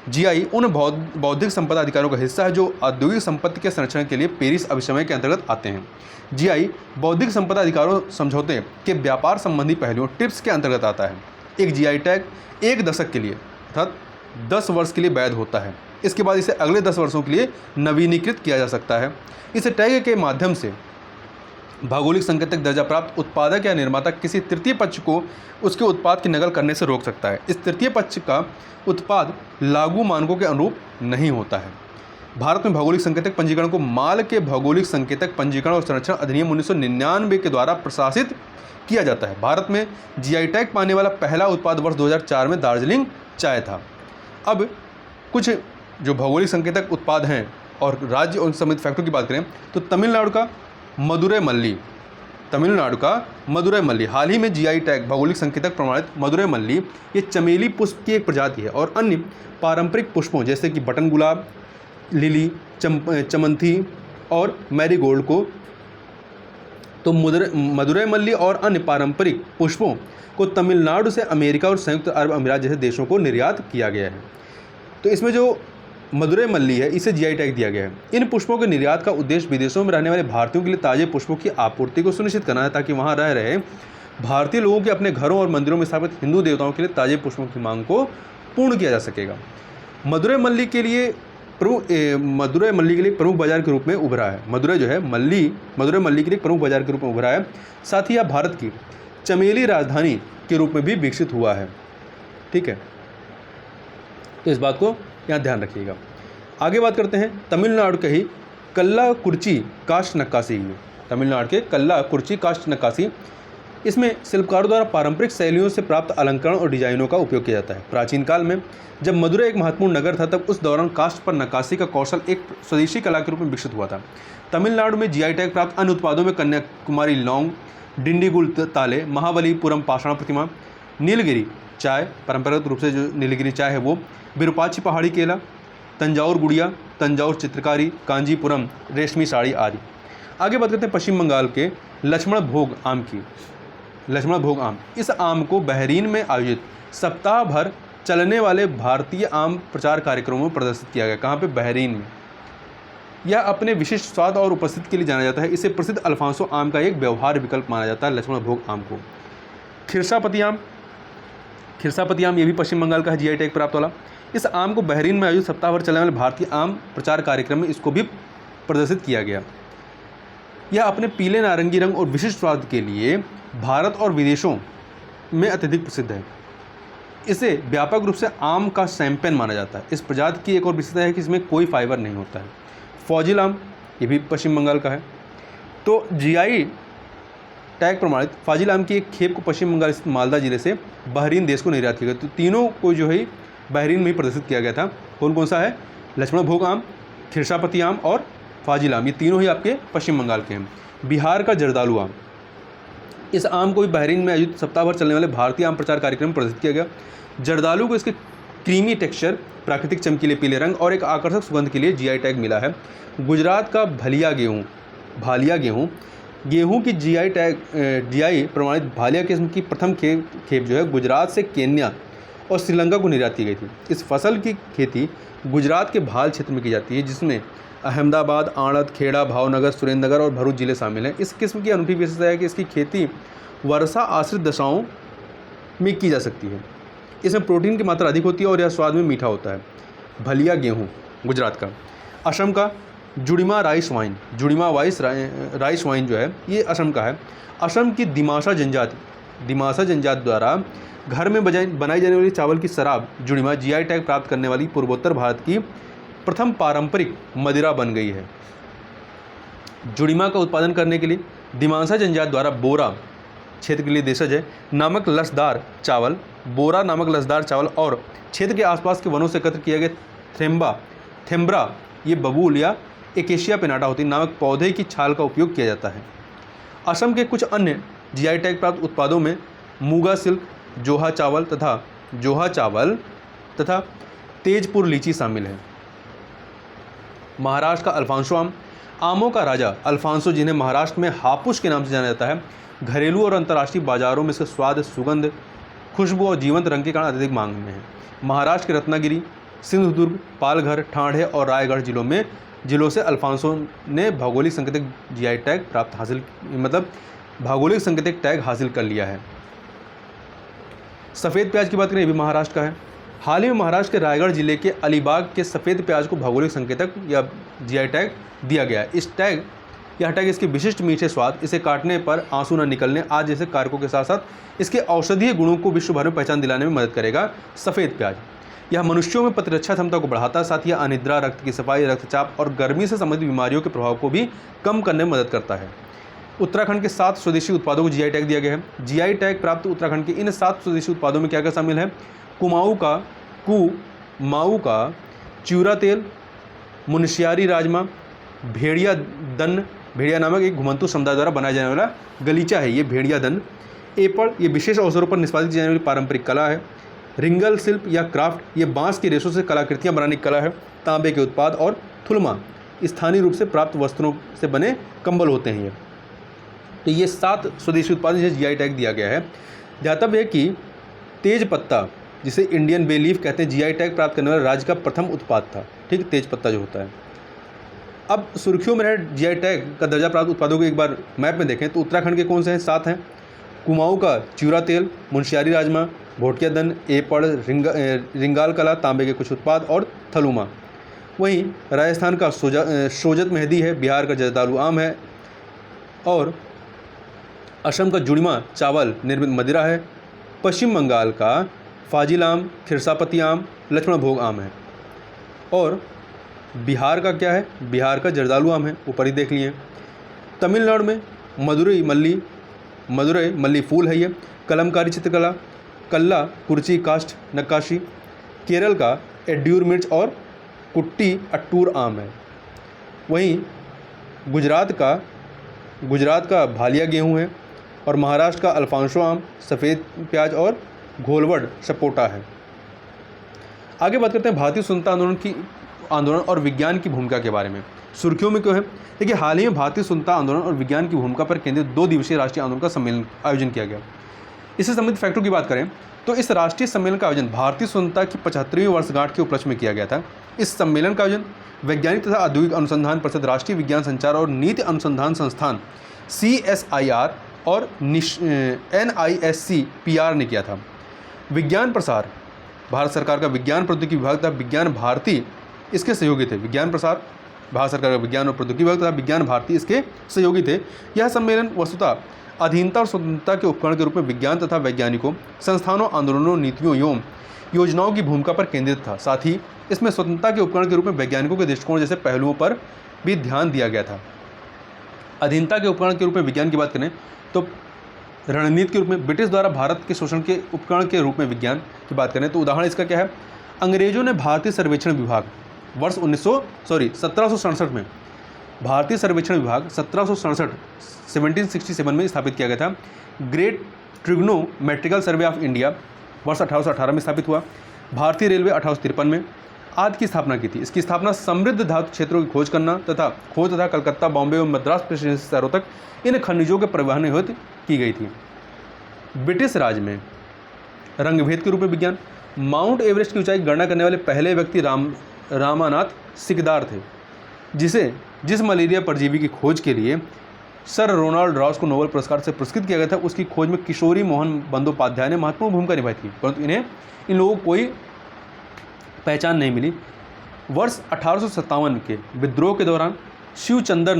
A: जीआई उन बौद्धिक संपदा अधिकारों का हिस्सा है जो औद्योगिक संपत्ति के संरक्षण के लिए पेरिस अभिसमय के अंतर्गत आते हैं। जीआई बौद्धिक संपदा अधिकारों समझौते के व्यापार संबंधी पहलुओं टिप्स के अंतर्गत आता है। एक जीआई टैग 1 दशक के लिए अर्थात 10 वर्ष के लिए वैध होता है। इसके बाद इसे अगले 10 वर्षों के लिए नवीनीकृत किया जा सकता है। इस टैग के माध्यम से भौगोलिक संकेतक दर्जा प्राप्त उत्पादक या निर्माता किसी तृतीय पक्ष को उसके उत्पाद की नकल करने से रोक सकता है। इस तृतीय पक्ष का उत्पाद लागू मानकों के अनुरूप नहीं होता है। भारत में भौगोलिक संकेतक पंजीकरण को माल के भौगोलिक संकेतक पंजीकरण और संरक्षण अधिनियम 1999 के द्वारा प्रशासित किया जाता है। भारत में जीआई टैग पाने वाला पहला उत्पाद वर्ष 2004 में दार्जिलिंग चाय था। अब कुछ जो भौगोलिक संकेतक उत्पाद हैं और राज्य और संबंधित फैक्टरों की बात करें तो तमिलनाडु का मदुरै मल्ली हाल ही में जीआई टैग भौगोलिक संकेतक प्रमाणित मदुरै मल्ली ये चमेली पुष्प की एक प्रजाति है और अन्य पारंपरिक पुष्पों जैसे कि बटन गुलाब, लिली, चमंथी और मैरीगोल्ड को तो मदुरै मल्ली और अन्य पारंपरिक पुष्पों को तमिलनाडु से अमेरिका और संयुक्त अरब अमीरात जैसे देशों को निर्यात किया गया है। तो इसमें जो मदुरै मल्ली है इसे जीआई टैग दिया गया है। इन पुष्पों के निर्यात का उद्देश्य विदेशों में रहने वाले भारतीयों के लिए ताज़े पुष्पों की आपूर्ति को सुनिश्चित करना है ताकि वहां रह रहे भारतीय लोगों के अपने घरों और मंदिरों में स्थापित हिंदू देवताओं के लिए ताज़े पुष्पों की मांग को पूर्ण किया जा सकेगा। मदुरै मल्ली के लिए प्रमुख बाजार के रूप में उभरा है। मदुरै मल्ली के लिए प्रमुख बाजार के रूप में उभरा है। साथ ही यह भारत की चमेली राजधानी के रूप में भी विकसित हुआ है। ठीक है, तो इस बात को यहाँ ध्यान रखिएगा। आगे बात करते हैं तमिलनाडु के ही कल्लाकुरिची काष्ठ नक्काशी की। तमिलनाडु के कल्लाकुरिची काष्ठ नक्काशी इसमें शिल्पकारों द्वारा पारंपरिक शैलियों से प्राप्त अलंकरण और डिजाइनों का उपयोग किया जाता है। प्राचीन काल में जब मदुरै एक महत्वपूर्ण नगर था, तब उस दौरान काष्ठ पर नक्काशी का कौशल एक स्वदेशी कला के रूप में विकसित हुआ था। तमिलनाडु में जीआई टैग प्राप्त अन्य उत्पादों में कन्याकुमारी लौंग, डिंडीगुल ताले, महाबलीपुरम पाषाण प्रतिमा, नीलगिरी चाय, परंपरागत रूप से जो नीलगिरी चाय है वो, विरूपाक्षी पहाड़ी केला, तंजाउर गुड़िया, तंजाउर चित्रकारी, कांजीपुरम रेशमी साड़ी आदि। आगे बात करते हैं पश्चिम बंगाल के लक्ष्मण भोग आम की। लक्ष्मण भोग आम, इस आम को बहरीन में आयोजित सप्ताह भर चलने वाले भारतीय आम प्रचार कार्यक्रमों में प्रदर्शित किया गया। कहाँ पे? बहरीन में। यह अपने विशिष्ट स्वाद और उपस्थिति के लिए जाना जाता है। इसे प्रसिद्ध अल्फांसो आम का एक व्यवहार विकल्प माना जाता है, लक्ष्मण भोग आम को। खिरसापति आम, खिरसापति आम ये भी पश्चिम बंगाल का है, जीआई टैग प्राप्त वाला। इस आम को बहरीन में आयोजित सप्ताह भर चलने वाले भारतीय आम प्रचार कार्यक्रम में इसको भी प्रदर्शित किया गया। यह अपने पीले नारंगी रंग और विशिष्ट स्वाद के लिए भारत और विदेशों में अत्यधिक प्रसिद्ध है। इसे व्यापक रूप से आम का शैंपेन माना जाता है। इस प्रजाति की एक और विशेषता है कि इसमें कोई फाइबर नहीं होता है। फौजिल आम ये भी पश्चिम बंगाल का है। तो जीआई टैग प्रमाणित फाजिल आम की एक खेप को पश्चिम बंगाल स्थित मालदा जिले से बहरीन देश को निर्यात किया गया। तो तीनों को जो है बहरीन में ही प्रदर्शित किया गया था। कौन कौन सा है? लक्ष्मण भोग आम, खिरसापति आम और फाजिल आम, ये तीनों ही आपके पश्चिम बंगाल के हैं। बिहार का जर्दालू आम, इस आम को भी बहरीन में आयोजित सप्ताह भर चलने वाले भारतीय आम प्रचार कार्यक्रम में प्रदर्शित किया गया। जर्दालू को इसके क्रीमी टेक्सचर, प्राकृतिक चमकीले पीले रंग और एक आकर्षक सुगंध के लिए जीआई टैग मिला है। गुजरात का भालिया गेहूं की जीआई प्रमाणित भालिया किस्म की प्रथम खेप जो है गुजरात से केन्या और श्रीलंका को निर्यात की गई थी। इस फसल की खेती गुजरात के भाल क्षेत्र में की जाती है, जिसमें अहमदाबाद, आणत, खेड़ा, भावनगर, सुरेंद्रनगर और भरूच जिले शामिल हैं। इस किस्म की अनूठी विशेषता है कि इसकी खेती वर्षा आश्रित दशाओं में की जा सकती है। इसमें प्रोटीन की मात्रा अधिक होती है और यह स्वाद में मीठा होता है। भलिया गेहूँ गुजरात का। असम का Judima rice wine, rice wine जो है ये असम का है। असम की दिमासा जनजाति द्वारा घर में बनाई जाने वाली चावल की शराब जुड़ीमा जीआई टैग प्राप्त करने वाली पूर्वोत्तर भारत की प्रथम पारंपरिक मदिरा बन गई है। जुड़ीमा का उत्पादन करने के लिए दिमासा जनजाति द्वारा बोरा क्षेत्र के लिए देशज है नामक लसदार चावल, बोरा नामक लसदार चावल और क्षेत्र के आसपास के वनों से एकत्र किया गया थेम्ब्रा ये बबूल या एकेशिया पेनाटा होती नामक पौधे की छाल का उपयोग किया जाता है। असम के कुछ अन्य जीआई टैग प्राप्त उत्पादों में मूगा सिल्क, जोहा चावल तथा तेजपुर लीची शामिल है। महाराष्ट्र का अल्फांसो आम, आमों का राजा अल्फांसो, जिन्हें महाराष्ट्र में हापुस के नाम से जाना जाता है, घरेलू और अंतर्राष्ट्रीय बाजारों में इसका स्वाद, सुगंध, खुशबू और जीवंत रंग के कारण अत्यधिक मांग में है। महाराष्ट्र के रत्नागिरी, सिंधुदुर्ग, पालघर, ठाणे और रायगढ़ जिलों से अल्फांसो ने भौगोलिक संकेतक जीआई टैग भौगोलिक संकेतक टैग हासिल कर लिया है। सफ़ेद प्याज की बात करें, ये भी महाराष्ट्र का है। हाल ही में महाराष्ट्र के रायगढ़ जिले के अलीबाग के सफ़ेद प्याज को भौगोलिक संकेतक या जीआई टैग दिया गया है। यह टैग इसके विशिष्ट मीठे स्वाद, इसे काटने पर आंसू न निकलने आदि जैसे कारकों के साथ साथ इसके औषधीय गुणों को विश्व भर में पहचान दिलाने में मदद करेगा। सफ़ेद प्याज यह मनुष्यों में प्रतिरक्षा क्षमता को बढ़ाता है, साथ ही अनिद्रा, रक्त की सफाई, रक्तचाप और गर्मी से संबंधित बीमारियों के प्रभाव को भी कम करने में मदद करता है। उत्तराखंड के 7 स्वदेशी उत्पादों को जीआई टैग दिया गया है। जीआई टैग प्राप्त उत्तराखंड के इन 7 स्वदेशी उत्पादों में क्या क्या शामिल है? माऊ का चिउरा तेल, मुनस्यारी राजमा, भेड़िया नामक एक घुमंतु समुदाय द्वारा बनाया जाने वाला गलीचा है ये भेड़िया दन। एपड़ ये विशेष अवसरों पर निष्पादित की जाने वाली पारंपरिक कला है। रिंगल शिल्प या क्राफ्ट ये बांस के रेशों से कलाकृतियाँ बनाने की कला है। तांबे के उत्पाद और थुलमा स्थानीय रूप से प्राप्त वस्त्रों से बने कंबल होते हैं ये। तो ये 7 स्वदेशी उत्पाद जिसे जीआई टैग दिया गया है। ध्यातव्य है कि तेज पत्ता, जिसे इंडियन बे लीफ कहते हैं, जीआई टैग प्राप्त करने वाला राज्य का प्रथम उत्पाद था। ठीक, तेज पत्ता जो होता है। अब सुर्खियों में रहे जीआई टैग का दर्जा प्राप्त उत्पादों को एक बार मैप में देखें तो उत्तराखंड के कौन से हैं? 7 हैं। कुमाऊं का चिउरा तेल, मुनस्यारी राजमा, भोटिया दन, एपड़, रिंगाल कला, तांबे के कुछ उत्पाद और थलुमा। वहीं राजस्थान का सोजत मेहंदी है, बिहार का जर्दालू आम है और असम का जुड़ीमा चावल निर्मित मदिरा है। पश्चिम बंगाल का फाजिल आम, खिरसापति आम, लक्ष्मण भोग आम है और बिहार का क्या है? बिहार का जर्दालू आम है, ऊपर ही देख लिए। तमिलनाडु में मदुरई मल्ली, मदुरई मल्ली फूल है ये। कलमकारी चित्रकला, कल्ला कुर्ची कास्ट नक्काशी। केरल का एड्यूर मिर्च और कुट्टी अट्टूर आम है। वहीं गुजरात का भालिया गेहूं है और महाराष्ट्र का अल्फांसो आम, सफ़ेद प्याज और घोलवड सपोटा है। आगे बात करते हैं भारतीय स्वतंत्रता आंदोलन और विज्ञान की भूमिका के बारे में। सुर्खियों में क्यों है? देखिए, हाल ही में भारतीय स्वतंत्रता आंदोलन और विज्ञान की भूमिका पर केंद्रित 2 दिवसीय राष्ट्रीय आंदोलन का सम्मेलन आयोजन किया गया। इससे संबंधित फैक्टों की बात करें तो इस राष्ट्रीय सम्मेलन का आयोजन भारतीय स्वतंत्रता की 75वीं वर्षगांठ के उपलक्ष्य में किया गया था। इस सम्मेलन का आयोजन वैज्ञानिक तथा औद्योगिक अनुसंधान परिषद, राष्ट्रीय विज्ञान संचार और नीति अनुसंधान संस्थान CSIR और NISC-PR ने किया था। विज्ञान प्रसार, भारत सरकार का विज्ञान प्रौद्योगिकी विभाग तथा विज्ञान भारती इसके सहयोगी थे। विज्ञान प्रसार, भारत सरकार का विज्ञान और प्रौद्योगिकी विभाग तथा विज्ञान भारती इसके सहयोगी थे। यह सम्मेलन वस्तुतः अधीनता और स्वतंत्रता के उपकरण के रूप में विज्ञान तथा वैज्ञानिकों, संस्थानों, आंदोलनों, नीतियों एवं योजनाओं की भूमिका पर केंद्रित था। साथ ही इसमें स्वतंत्रता के उपकरण के रूप में वैज्ञानिकों के दृष्टिकोण जैसे पहलुओं पर भी ध्यान दिया गया था। अधीनता के उपकरण के रूप में विज्ञान की बात करें तो रणनीति के रूप में ब्रिटिश द्वारा भारत के शोषण के उपकरण के रूप में विज्ञान की बात करें तो उदाहरण इसका क्या है? अंग्रेजों ने भारतीय सर्वेक्षण विभाग वर्ष 1767 में भारतीय सर्वेक्षण विभाग 1767 में स्थापित किया गया था। Great trigonometrical survey of India वर्ष 1818 में स्थापित हुआ। भारतीय रेलवे 1853 में आदि की स्थापना की थी। इसकी स्थापना समृद्ध धातु क्षेत्रों की खोज तथा कलकत्ता, बॉम्बे एवं मद्रास प्रेसिडेंसी शहरों तक इन खनिजों के परिवहन हेतु की गई थी। ब्रिटिश राज में रंगभेद के रूप में विज्ञान, माउंट एवरेस्ट की ऊंचाई की गणना करने वाले पहले व्यक्ति रामानाथ सिकदार थे, जिस मलेरिया परजीवी की खोज के लिए सर रोनाल्ड रॉस को नोबेल पुरस्कार से पुरस्कृत किया गया था। उसकी खोज में किशोरी मोहन बंदोपाध्याय ने महत्वपूर्ण भूमिका निभाई थी, परंतु इन लोगों को कोई पहचान नहीं मिली। वर्ष 1857 के विद्रोह के दौरान शिवचंद्र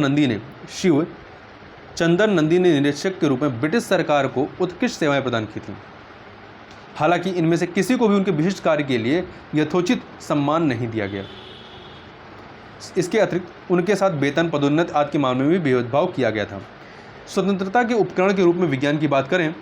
A: नंदी ने निरीक्षक के रूप में ब्रिटिश सरकार को उत्कृष्ट सेवाएं प्रदान की थीं। हालांकि इनमें से किसी को भी उनके विशिष्ट कार्य के लिए यथोचित सम्मान नहीं दिया गया। इसके अतिरिक्त उनके साथ वेतन, पदोन्नति आदि के मामले में भी भेदभाव किया गया था। स्वतंत्रता के उपकरण के रूप में विज्ञान की बात करें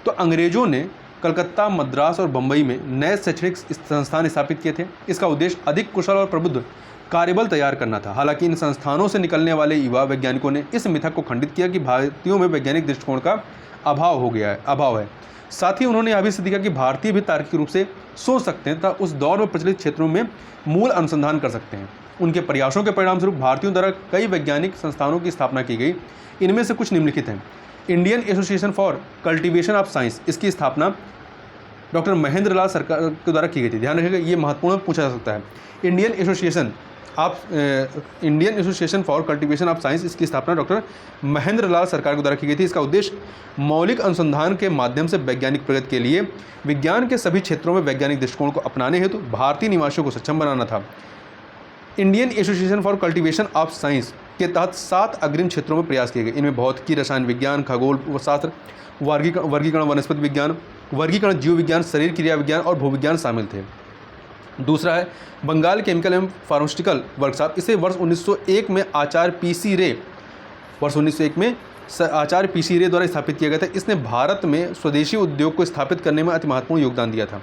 A: तो अंग्रेजों ने कलकत्ता, मद्रास और बम्बई में नए शैक्षणिक संस्थान स्थापित किए थे। इसका उद्देश्य अधिक कुशल और प्रबुद्ध कार्यबल तैयार करना था। हालांकि इन संस्थानों से निकलने वाले युवा वैज्ञानिकों ने इस मिथक को खंडित किया कि भारतीयों में वैज्ञानिक दृष्टिकोण का अभाव है। साथ ही उन्होंने यह भी सिद्ध किया कि भारतीय भी तार्किक रूप से सोच सकते हैं तथा उस दौर में प्रचलित क्षेत्रों में मूल अनुसंधान कर सकते हैं। उनके प्रयासों के परिणामस्वरूप भारतीयों द्वारा कई वैज्ञानिक संस्थानों की स्थापना की गई। इनमें से कुछ निम्नलिखित हैं। Indian association for cultivation of science, इसकी स्थापना डॉक्टर महेंद्र लाल सरकार के द्वारा की गई थी। ध्यान रखिएगा, ये महत्वपूर्ण पूछा जा सकता है। Indian association for cultivation of science, इसकी स्थापना डॉक्टर महेंद्र लाल सरकार के द्वारा की गई थी। इसका उद्देश्य मौलिक अनुसंधान के माध्यम से वैज्ञानिक प्रगति के लिए विज्ञान के सभी क्षेत्रों में वैज्ञानिक दृष्टिकोण को अपनाने हेतु भारतीय निवासियों को सक्षम बनाना था। Indian association for cultivation of science के तहत 7 अग्रिम क्षेत्रों में प्रयास किए गए। इनमें भौतिकी, रसायन विज्ञान, खगोल शास्त्र, वर्गीकरण वनस्पति विज्ञान, वर्गीकरण जीव विज्ञान, शरीर क्रिया विज्ञान और भूविज्ञान शामिल थे। दूसरा है बंगाल केमिकल एवं फार्मास्यूटिकल वर्कशॉप। इसे वर्ष 1901 में आचार्य पीसी रे द्वारा स्थापित किया गया था। इसने भारत में स्वदेशी उद्योग को स्थापित करने में अति महत्वपूर्ण योगदान दिया था।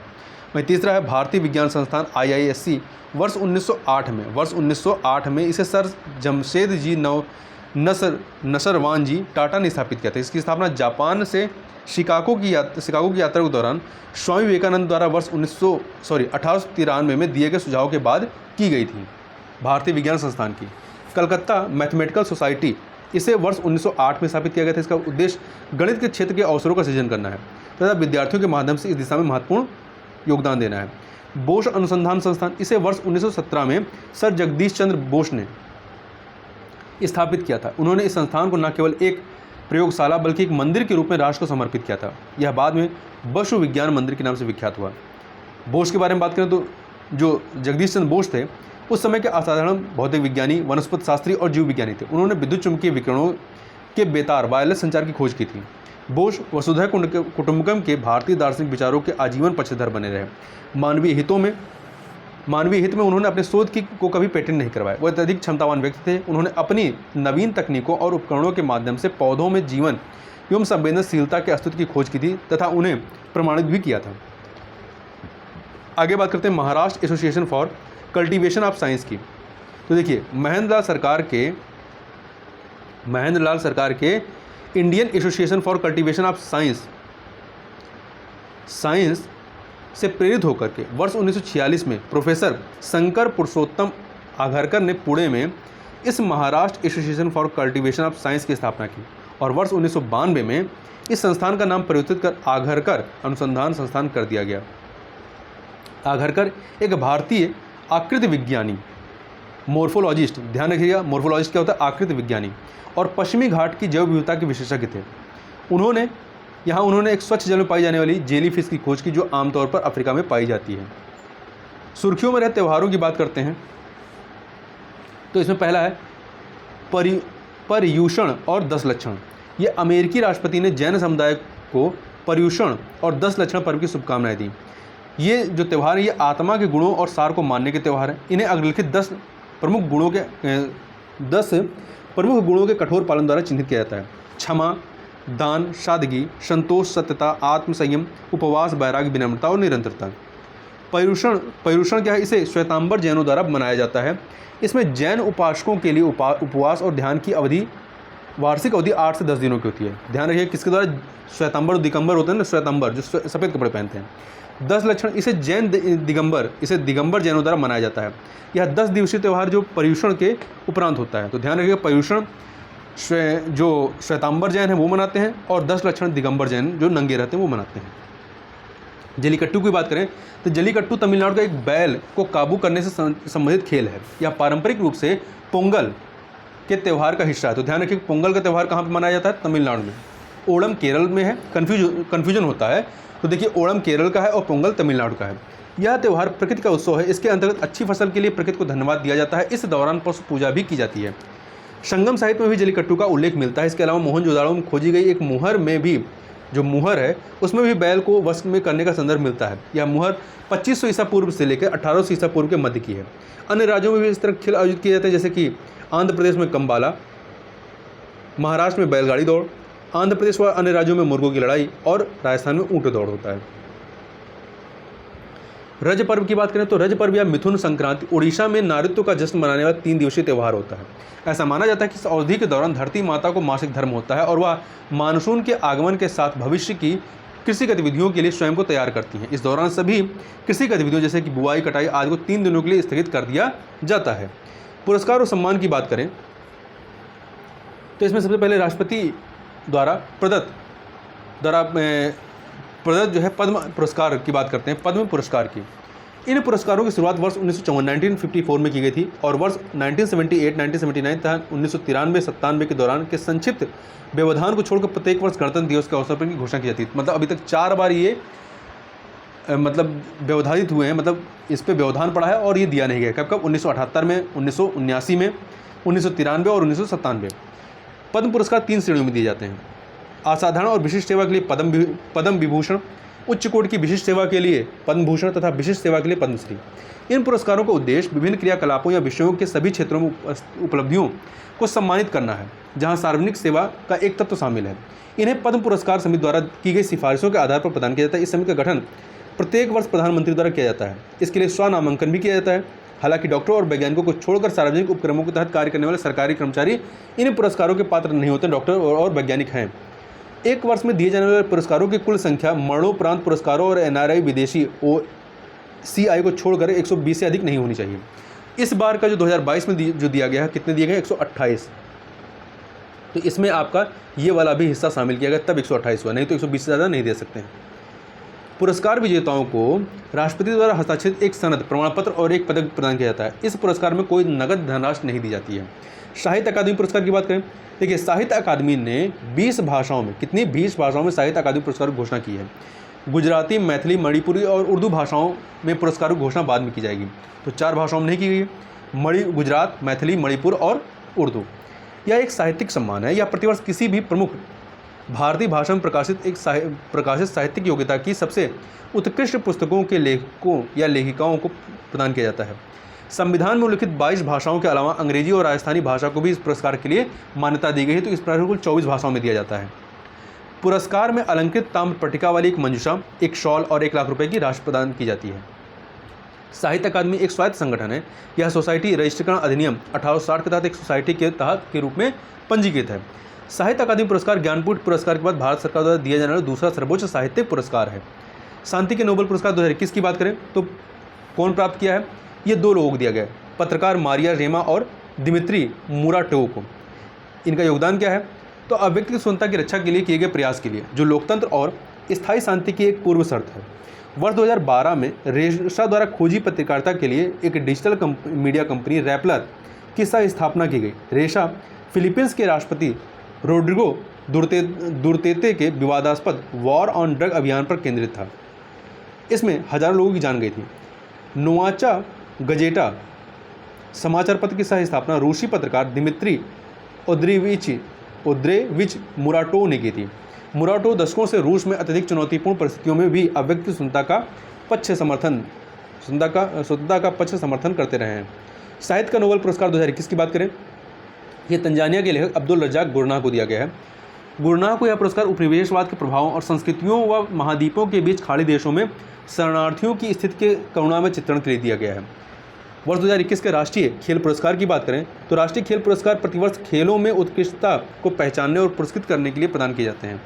A: वहीं तीसरा है भारतीय विज्ञान संस्थान IISc। वर्ष 1908 में इसे सर जमशेद जी नसरवान जी टाटा ने स्थापित किया था। इसकी स्थापना जापान से शिकागो की यात्रा के दौरान स्वामी विवेकानंद द्वारा वर्ष 1893 में दिए गए सुझाव के बाद की गई थी। भारतीय विज्ञान संस्थान की कलकत्ता मैथमेटिकल सोसाइटी, इसे वर्ष 1908 में स्थापित किया गया था। इसका उद्देश्य गणित के क्षेत्र के अवसरों का सृजन करना है तथा विद्यार्थियों के माध्यम से इस दिशा में महत्वपूर्ण योगदान देना है। बोस अनुसंधान संस्थान, इसे वर्ष 1917 में सर जगदीश चंद्र बोस ने स्थापित किया था। उन्होंने इस संस्थान को न केवल एक प्रयोगशाला बल्कि एक मंदिर के रूप में राष्ट्र को समर्पित किया था। यह बाद में बसु विज्ञान मंदिर के नाम से विख्यात हुआ। बोस के बारे में बात करें तो जो जगदीश चंद्र बोस थे उस समय के असाधारण भौतिक विज्ञानी, वनस्पति शास्त्री और जीव विज्ञानी थे। उन्होंने विद्युत चुंबकीय विकिरणों के बेतार वायरलेस संचार की खोज की थी। बोस वसुधैव कुटुंबकम के भारतीय दार्शनिक विचारों के आजीवन पक्षधर बने रहे। मानवीय हित में उन्होंने अपने शोध को कभी पेटेंट नहीं करवाया। वह अत्यधिक क्षमतावान व्यक्ति थे। उन्होंने अपनी नवीन तकनीकों और उपकरणों के माध्यम से पौधों में जीवन एवं संवेदनशीलता के अस्तित्व की खोज की थी तथा उन्हें प्रमाणित भी किया था। आगे बात करते हैं Maharashtra association for cultivation of science की। तो देखिए महेंद्र लाल सरकार के Indian association for cultivation of science से प्रेरित होकर के वर्ष 1946 में प्रोफेसर शंकर पुरुषोत्तम आघरकर ने पुणे में इस Maharashtra association for cultivation of science की स्थापना की और वर्ष 1992 में इस संस्थान का नाम परिवर्तित कर आघरकर अनुसंधान संस्थान कर दिया गया। आघरकर एक भारतीय आकृति विज्ञानी, मोर्फोलॉजिस्ट, ध्यान रखिएगा मोर्फोलॉजिस्ट क्या होता है, आकृति विज्ञानी, और पश्चिमी घाट की जैव विविधता के विशेषज्ञ थे। उन्होंने एक स्वच्छ जल में पाई जाने वाली जेली फिश की खोज की जो आमतौर पर अफ्रीका में पाई जाती है। सुर्खियों में रहे त्योहारों की बात करते हैं तो इसमें पहला है पर्युषण और 10 लक्षण। ये अमेरिकी राष्ट्रपति ने जैन समुदाय को पर्युषण और 10 लक्षण पर्व की शुभकामनाएं दी। ये जो त्यौहार है ये आत्मा के गुणों और सार को मानने के त्यौहार है। इन्हें अग्रलिखित 10 प्रमुख गुणों के कठोर पालन द्वारा चिन्हित किया जाता है। क्षमा, दान, सादगी, संतोष, सत्यता, आत्मसंयम, उपवास, वैराग्य, विनम्रता और निरंतरता। पर्युषण क्या है, इसे श्वेतांबर जैनों द्वारा मनाया जाता है। इसमें जैन उपासकों के लिए उपवास और ध्यान की अवधि, वार्षिक अवधि 8 से 10 दिनों की होती है। ध्यान रखिए किसके द्वारा, श्वेतांबर और दिगंबर होते हैं ना, श्वेतांबर जो सफ़ेद कपड़े पहनते हैं। 10 लक्षण, इसे दिगंबर जैनों द्वारा मनाया जाता है। यह 10 दिवसीय त्यौहार जो पर्युषण के उपरांत होता है। तो ध्यान रखिएगा पर्युषण जो श्वेतांबर जैन है वो मनाते हैं और 10 लक्षण दिगंबर जैन जो नंगे रहते हैं वो मनाते हैं। जलीकट्टू की बात करें तो जलीकट्टू तमिलनाडु का एक बैल को काबू करने से संबंधित खेल है। यह पारंपरिक रूप से पोंगल के त्यौहार का हिस्सा है। तो ध्यान रखिए पोंगल का त्यौहार कहाँ पर मनाया जाता है, तमिलनाडु में। ओणम केरल में है, कन्फ्यूजन होता है। तो देखिए ओणम केरल का है और पोंगल तमिलनाडु का है। यह त्यौहार प्रकृति का उत्सव है। इसके अंतर्गत अच्छी फसल के लिए प्रकृति को धन्यवाद दिया जाता है। इस दौरान पशु पूजा भी की जाती है। संगम साहित्य में भी जलीकट्टू का उल्लेख मिलता है। इसके अलावा मोहनजोदाड़ो में खोजी गई एक मुहर में भी, जो मुहर है उसमें भी बैल को वश में करने का संदर्भ मिलता है। यह मुहर 2500 ईसा पूर्व से लेकर 1800 ईसा पूर्व के मध्य की है। अन्य राज्यों में भी इस तरह खेल आयोजित किए जाते हैं, जैसे कि आंध्र प्रदेश में कंबाला, महाराष्ट्र में बैलगाड़ी दौड़, आंध्र प्रदेश व अन्य राज्यों में मुर्गों की लड़ाई और राजस्थान में ऊँट दौड़ होता है। रज पर्व की बात करें तो रज पर्व या मिथुन संक्रांति उड़ीसा में नारित्व का जश्न मनाने वाला 3 दिवसीय त्यौहार होता है। ऐसा माना जाता है कि इस अवधि के दौरान धरती माता को मासिक धर्म होता है और वह मानसून के आगमन के साथ भविष्य की कृषि गतिविधियों के लिए स्वयं को तैयार करती हैं। इस दौरान सभी कृषि गतिविधियों जैसे कि बुआई, कटाई आदि को 3 दिनों के लिए स्थगित कर दिया जाता है। पुरस्कार और सम्मान की बात करें तो इसमें सबसे पहले राष्ट्रपति द्वारा प्रदत्त जो है पद्म पुरस्कार की बात करते हैं, पद्म पुरस्कार की। इन पुरस्कारों की शुरुआत वर्ष 1954 में की गई थी और वर्ष 1978, 1979 तथा 1993-97 के दौरान के संक्षिप्त व्यवधान को छोड़कर प्रत्येक वर्ष गणतंत्र दिवस के अवसर पर की घोषणा की जाती है। मतलब अभी तक 4 बार ये व्यवधानित हुए हैं, मतलब इस पर व्यवधान पड़ा है और ये दिया नहीं गया। कब 1978 में, 1979 में, 1993 और 1997। पद्म पुरस्कार 3 श्रेणियों में दिए जाते हैं। असाधारण और विशिष्ट सेवा के लिए पद्म विभूषण, उच्च कोटि की विशिष्ट सेवा के लिए पद्म भूषण तथा विशिष्ट सेवा के लिए पद्मश्री। इन पुरस्कारों का उद्देश्य विभिन्न क्रियाकलापों या विषयों के सभी क्षेत्रों में उपलब्धियों को सम्मानित करना है, जहां सार्वजनिक सेवा का एक तत्व शामिल है। इन्हें पद्म पुरस्कार समिति द्वारा की गई सिफारिशों के आधार पर प्रदान किया जाता है। इस समिति का गठन प्रत्येक वर्ष प्रधानमंत्री द्वारा किया जाता है। इसके लिए स्वनामांकन भी किया जाता है। हालांकि डॉक्टरों और वैज्ञानिकों को छोड़कर सार्वजनिक उपक्रमों के तहत कार्य करने वाले सरकारी कर्मचारी इन पुरस्कारों के पात्र नहीं होते। डॉक्टर और वैज्ञानिक हैं। एक वर्ष में दिए जाने वाले पुरस्कारों की कुल संख्या मरणोपरांत पुरस्कारों और एनआरआई विदेशी OCI को छोड़कर 120 से अधिक नहीं होनी चाहिए। इस बार का जो 2022 में जो दिया गया है, कितने दिए गए, 128। तो इसमें आपका ये वाला भी हिस्सा शामिल किया गया, तब 128 हुआ, नहीं तो 120 से ज़्यादा नहीं दे सकते हैं। पुरस्कार विजेताओं को राष्ट्रपति द्वारा हस्ताक्षरित एक सनद, प्रमाण पत्र और एक पदक प्रदान किया जाता है। इस पुरस्कार में कोई नगद धनराशि नहीं दी जाती है। साहित्य अकादमी पुरस्कार की बात करें, देखिए साहित्य अकादमी ने 20 भाषाओं में, कितनी 20 भाषाओं में साहित्य अकादमी पुरस्कार की घोषणा की है। गुजराती, मैथिली, मणिपुरी और उर्दू भाषाओं में पुरस्कारों की घोषणा बाद में की जाएगी। तो 4 भाषाओं में नहीं की गई है, गुजरात, मैथिली, मणिपुर और उर्दू। यह एक साहित्यिक सम्मान है। यह प्रतिवर्ष किसी भी प्रमुख भारतीय भाषा में प्रकाशित साहित्यिक योग्यता की सबसे उत्कृष्ट पुस्तकों के लेखकों या लेखिकाओं को प्रदान किया जाता है। संविधान में उल्लिखित 22 भाषाओं के अलावा अंग्रेजी और राजस्थानी भाषा को भी इस पुरस्कार के लिए मान्यता दी गई है। तो इस प्रकार कुल 24 भाषाओं में दिया जाता है। पुरस्कार में अलंकृत ताम्र पट्टिका वाली एक मंजूषा, एक शॉल और 1 लाख रुपए की राशि प्रदान की जाती है। साहित्य अकादमी एक स्वायत्त संगठन है। यह सोसाइटी रजिस्ट्रीकरण अधिनियम 1860 के तहत एक सोसाइटी के तहत के रूप में पंजीकृत है। साहित्य अकादमी पुरस्कार ज्ञानपीठ पुरस्कार के बाद भारत सरकार द्वारा दिया जाने वाला दूसरा सर्वोच्च साहित्यिक पुरस्कार है। शांति के नोबेल पुरस्कार 2021 की बात करें तो कौन प्राप्त किया है? ये 2 लोगों को दिया गया है, पत्रकार मारिया रेमा और दिमित्री मुराटोव को। इनका योगदान क्या है? तो अव्यक्तिगत स्वतंत्रता की रक्षा के लिए किए गए प्रयास के लिए, जो लोकतंत्र और स्थायी शांति की एक पूर्व शर्त है। वर्ष 2012 में रेशा द्वारा खोजी पत्रकारिता के लिए एक डिजिटल मीडिया कंपनी रैपलर की स्थापना की गई। रेशा फिलीपींस के राष्ट्रपति रोड्रिगो दुर्तेते के विवादास्पद वॉर ऑन ड्रग अभियान पर केंद्रित था। इसमें हजारों लोगों की जान गई थी। नोवाचा गजेटा समाचार पत्र की सह स्थापना रूसी पत्रकार दिमित्री ओद्रेविच मुराटोव ने की थी। मुराटोव दशकों से रूस में अत्यधिक चुनौतीपूर्ण परिस्थितियों में भी अव्यक्त स्वतंत्रता का पक्ष समर्थन करते रहे हैं। साहित्य का नोबेल पुरस्कार 2021 की बात करें, ये तंजानिया के लेखक अब्दुल रज़ाक गुरनाह को दिया गया है। गुरनाह को यह पुरस्कार उपनिवेशवाद के प्रभावों और संस्कृतियों व महाद्वीपों के बीच खाड़ी देशों में शरणार्थियों की स्थिति के करुणामय चित्रण के लिए दिया गया है। वर्ष 2021 के राष्ट्रीय खेल पुरस्कार की बात करें तो राष्ट्रीय खेल पुरस्कार प्रतिवर्ष खेलों में उत्कृष्टता को पहचानने और पुरस्कृत करने के लिए प्रदान किए जाते हैं।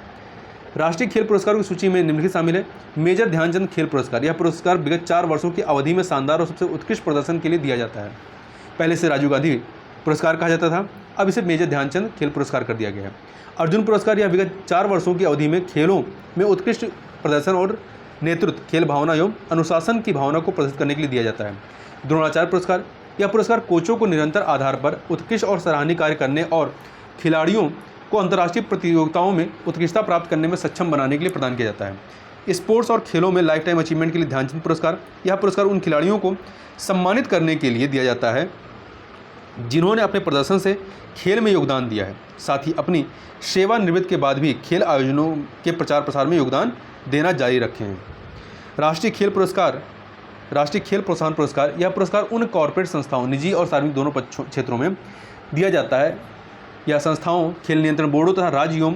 A: राष्ट्रीय खेल पुरस्कारों की सूची में निम्नलिखित शामिल है। मेजर ध्यानचंद खेल पुरस्कार, यह पुरस्कार विगत 4 वर्षों की अवधि में शानदार और सबसे उत्कृष्ट प्रदर्शन के लिए दिया जाता है। पहले इसे राजीव गांधी पुरस्कार कहा जाता था, अब इसे मेजर ध्यानचंद खेल पुरस्कार कर दिया गया है। अर्जुन पुरस्कार, यह विगत 4 वर्षों की अवधि में खेलों में उत्कृष्ट प्रदर्शन और नेतृत्व, खेल भावना एवं अनुशासन की भावना को प्रदर्शित करने के लिए दिया जाता है। द्रोणाचार्य पुरस्कार, यह पुरस्कार कोचों को निरंतर आधार पर उत्कृष्ट और सराहनीय कार्य करने और खिलाड़ियों को अंतर्राष्ट्रीय प्रतियोगिताओं में उत्कृष्टता प्राप्त करने में सक्षम बनाने के लिए प्रदान किया जाता है। स्पोर्ट्स और खेलों में लाइफ टाइम अचीवमेंट के लिए ध्यानचंद पुरस्कार, यह पुरस्कार उन खिलाड़ियों को सम्मानित करने के लिए दिया जाता है जिन्होंने अपने प्रदर्शन से खेल में योगदान दिया है, साथ ही अपनी सेवानिवृत्ति के बाद भी खेल आयोजनों के प्रचार प्रसार में योगदान देना जारी रखे हैं। राष्ट्रीय खेल प्रोत्साहन पुरस्कार, यह पुरस्कार उन कॉर्पोरेट संस्थाओं, निजी और सार्वजनिक दोनों क्षेत्रों में दिया जाता है या संस्थाओं, खेल नियंत्रण बोर्डों तथा राज्य एवं